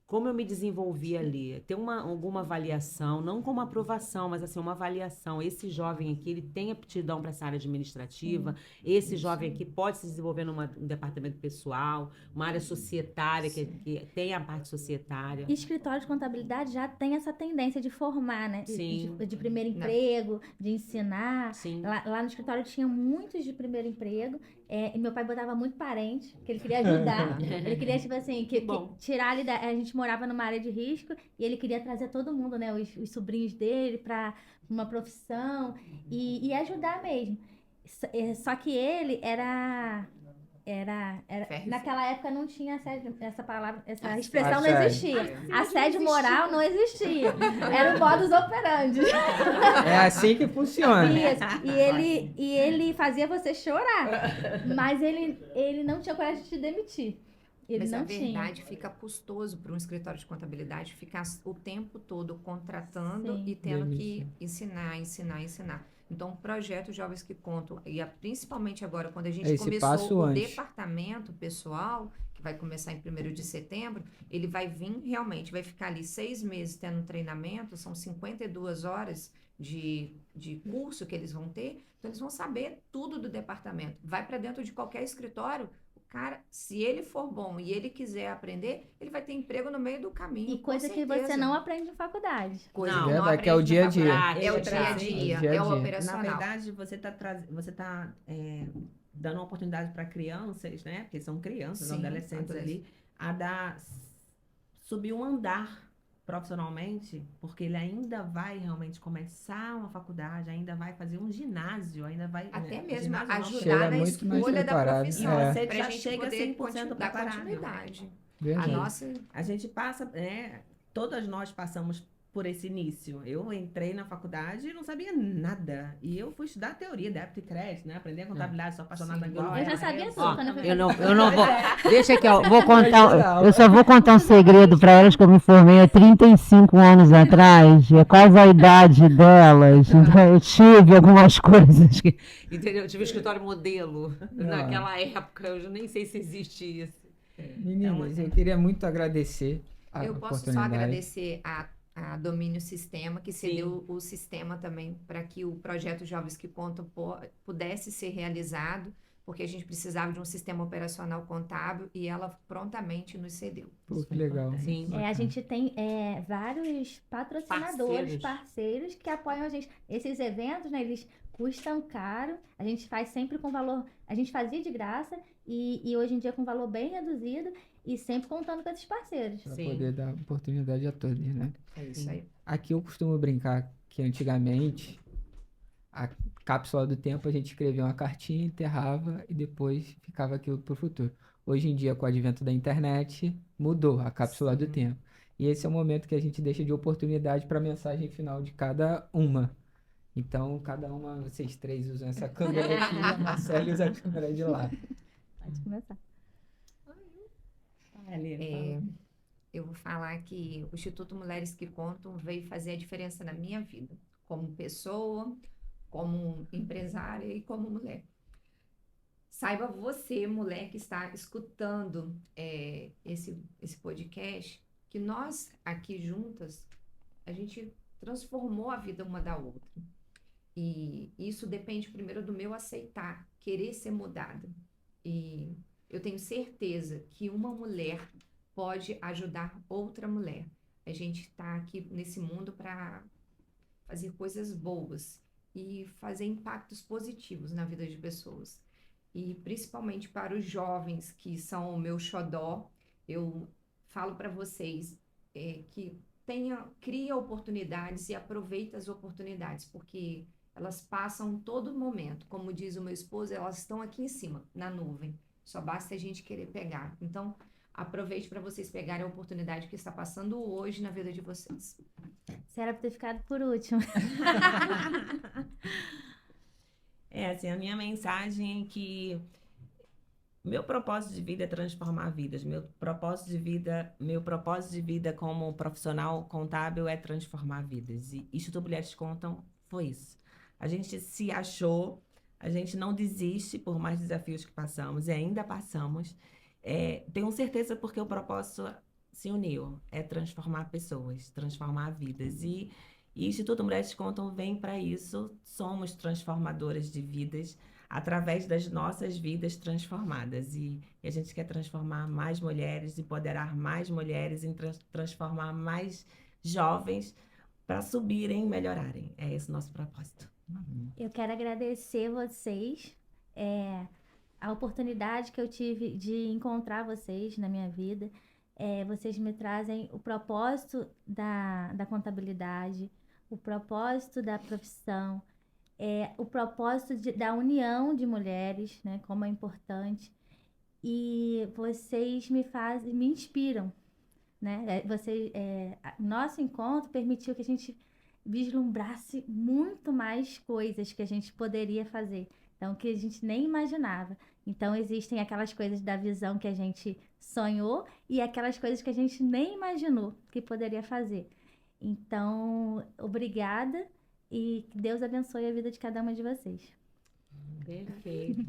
como eu me desenvolvi ali, ter alguma avaliação, não como aprovação, mas assim, uma avaliação. Esse jovem aqui, ele tem aptidão para essa área administrativa, esse jovem aqui pode se desenvolver num departamento pessoal, uma área societária, que tem a parte societária. E escritório de contabilidade já tem essa tendência de formar, né? Sim. De primeiro emprego, de ensinar. Sim. Lá no escritório tinha muitos de primeiro emprego. E meu pai botava muito parente, que ele queria ajudar. Ele queria, tipo assim, que tirar ali a gente morava numa área de risco e ele queria trazer todo mundo, né? Os sobrinhos dele para uma profissão e ajudar mesmo. Só que ele era naquela época não tinha assédio, essa palavra, essa expressão não existia. Assédio moral não existia. Era o modus operandi. É assim que funciona. Isso. E ele fazia você chorar. Mas ele não tinha coragem de te demitir. Ele Mas não a tinha. verdade fica custoso para um escritório de contabilidade ficar o tempo todo contratando Sim. e tendo que ensinar. Então, o projeto Jovens que Contam, principalmente agora, quando a gente Esse passo começou o antes. departamento pessoal, que vai começar em 1º de setembro, ele vai vir realmente, vai ficar ali 6 meses tendo um treinamento, são 52 horas de curso que eles vão ter, então eles vão saber tudo do departamento. Vai para dentro de qualquer escritório, cara, se ele for bom e ele quiser aprender, ele vai ter emprego no meio do caminho. E coisa com que certeza. você não aprende em faculdade. Coisa Não, que não verdade, que é o aprende dia a na dia. faculdade. É o dia a É o dia, dia a é o dia. operacional. Na verdade, você tá dando uma oportunidade para crianças, né? Porque são crianças, Sim, adolescentes às ali, subir um andar profissionalmente, porque ele ainda vai realmente começar uma faculdade, ainda vai fazer um ginásio, ainda vai... Até né? mesmo Ginásio não, Chega ajudar na muito mais escolha da preparado. profissão. É. Você Pra já gente chega poder 100% dar preparado. continuidade. A Verdade. nossa... A gente passa, todas nós passamos por esse início. Eu entrei na faculdade e não sabia nada. E eu fui estudar teoria, débito e crédito, né? Aprender a contabilidade, sou apaixonada igual. Eu já ela. sabia tudo Ó, quando eu fui eu fazer. não vou. Deixa aqui, ó. Legal. Eu só vou contar um segredo para elas que eu me formei há 35 anos atrás. É quase a idade delas. Então eu tive algumas coisas que. Entendeu? Eu tive um escritório modelo naquela época. Eu já nem sei se existe isso. Meninas, eu queria muito agradecer a Eu posso só oportunidade. agradecer a Domínio Sistema, que cedeu o sistema também para que o projeto Jovens que Contam pudesse ser realizado, porque a gente precisava de um sistema operacional contábil e ela prontamente nos cedeu. Pô, que legal. Sim. A gente tem vários patrocinadores, parceiros que apoiam a gente. Esses eventos, né, eles custam caro, a gente faz sempre com valor, a gente fazia de graça e hoje em dia com valor bem reduzido e sempre contando com esses parceiros. Para Sim. poder dar oportunidade a todos, né? É isso aí. Aqui eu costumo brincar que antigamente a cápsula do tempo a gente escrevia uma cartinha, enterrava e depois ficava aquilo para o futuro. Hoje em dia, com o advento da internet, mudou a cápsula do tempo. E esse é o momento que a gente deixa de oportunidade para a mensagem final de cada uma. Então, cada uma, vocês três usam essa câmera aqui, a Marcela usa a câmera de lá. Pode começar. eu vou falar que o Instituto Mulheres que Contam veio fazer a diferença na minha vida, como pessoa, como empresária e como mulher. Saiba você, mulher que está escutando esse podcast, que nós aqui juntas, a gente transformou a vida uma da outra. E isso depende primeiro do meu aceitar, querer ser mudada. E eu tenho certeza que uma mulher pode ajudar outra mulher. A gente está aqui nesse mundo para fazer coisas boas e fazer impactos positivos na vida de pessoas. E principalmente para os jovens que são o meu xodó, eu falo para vocês que cria oportunidades e aproveita as oportunidades, porque elas passam todo momento. Como diz o meu esposo, elas estão aqui em cima, na nuvem. Só basta a gente querer pegar. Então, aproveite para vocês pegarem a oportunidade que está passando hoje na vida de vocês. Você era para ter ficado por último. Assim, a minha mensagem é que meu propósito de vida é transformar vidas. Meu propósito de vida como profissional contábil é transformar vidas. E Instituto Mulheres Contam foi isso. A gente se achou, a gente não desiste por mais desafios que passamos e ainda passamos. Tenho certeza porque o propósito se uniu, é transformar pessoas, transformar vidas. E Instituto Mulheres Contam vem para isso. Somos transformadoras de vidas através das nossas vidas transformadas. E a gente quer transformar mais mulheres, empoderar mais mulheres, transformar mais jovens para subirem e melhorarem. É esse o nosso propósito. Eu quero agradecer vocês, a oportunidade que eu tive de encontrar vocês na minha vida. Vocês me trazem o propósito da contabilidade, o propósito da profissão, o propósito da união de mulheres, né, como é importante. E vocês me inspiram, né? Nosso encontro permitiu que a gente vislumbrasse muito mais coisas que a gente poderia fazer, então que a gente nem imaginava. Então existem aquelas coisas da visão que a gente sonhou e aquelas coisas que a gente nem imaginou que poderia fazer. Então, obrigada e que Deus abençoe a vida de cada uma de vocês. Perfeito.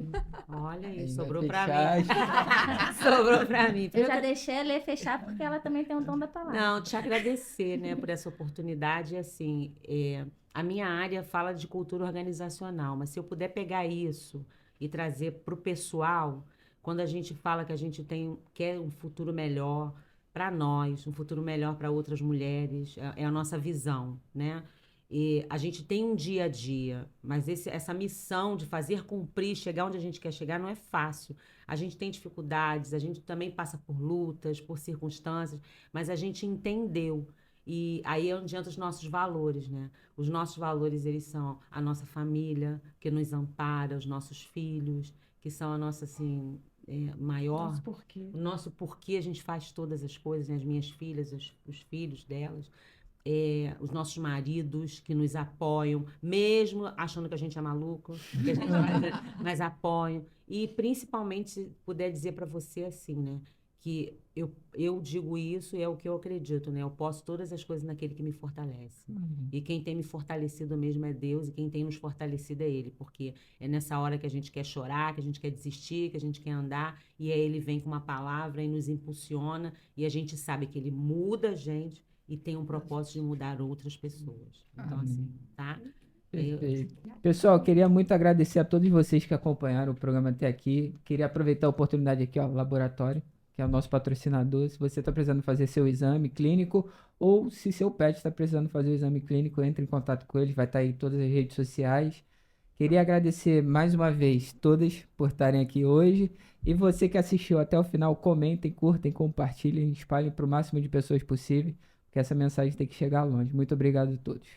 Olha aí, Aí sobrou vai para mim. fechar. Sobrou para mim. Eu já deixei a Lê fechar porque ela também tem um dom da palavra. Não, te agradecer, né, por essa oportunidade. Assim, a minha área fala de cultura organizacional, mas se eu puder pegar isso e trazer para o pessoal, quando a gente fala que a gente quer um futuro melhor para nós, um futuro melhor para outras mulheres, é a nossa visão, né? E a gente tem um dia a dia, mas essa missão de fazer cumprir, chegar onde a gente quer chegar, não é fácil. A gente tem dificuldades, a gente também passa por lutas, por circunstâncias, mas a gente entendeu. E aí é onde entram os nossos valores, né? Os nossos valores, eles são a nossa família, que nos ampara, os nossos filhos, que são a nossa, assim, maior... Nosso porquê. O nosso porquê a gente faz todas as coisas, né? As minhas filhas, os filhos delas. Os nossos maridos que nos apoiam, mesmo achando que a gente é maluco, que a gente mas apoiam. E principalmente, se puder dizer para você assim, né? Que eu digo isso e é o que eu acredito, né? Eu posso todas as coisas naquele que me fortalece. E quem tem me fortalecido mesmo é Deus, e quem tem nos fortalecido é Ele, porque é nessa hora que a gente quer chorar, que a gente quer desistir, que a gente quer andar, e aí Ele vem com uma palavra e nos impulsiona, e a gente sabe que Ele muda a gente e tem um propósito de mudar outras pessoas. Então, assim, tá? Perfeito. Pessoal, queria muito agradecer a todos vocês que acompanharam o programa até aqui. Queria aproveitar a oportunidade aqui, ó, Laboratório, que é o nosso patrocinador. Se você está precisando fazer seu exame clínico ou se seu pet está precisando fazer o exame clínico, entre em contato com eles, vai estar aí em todas as redes sociais. Queria agradecer mais uma vez todas por estarem aqui hoje. E você que assistiu até o final, comentem, curtem, compartilhem, espalhem para o máximo de pessoas possível, porque essa mensagem tem que chegar longe. Muito obrigado a todos.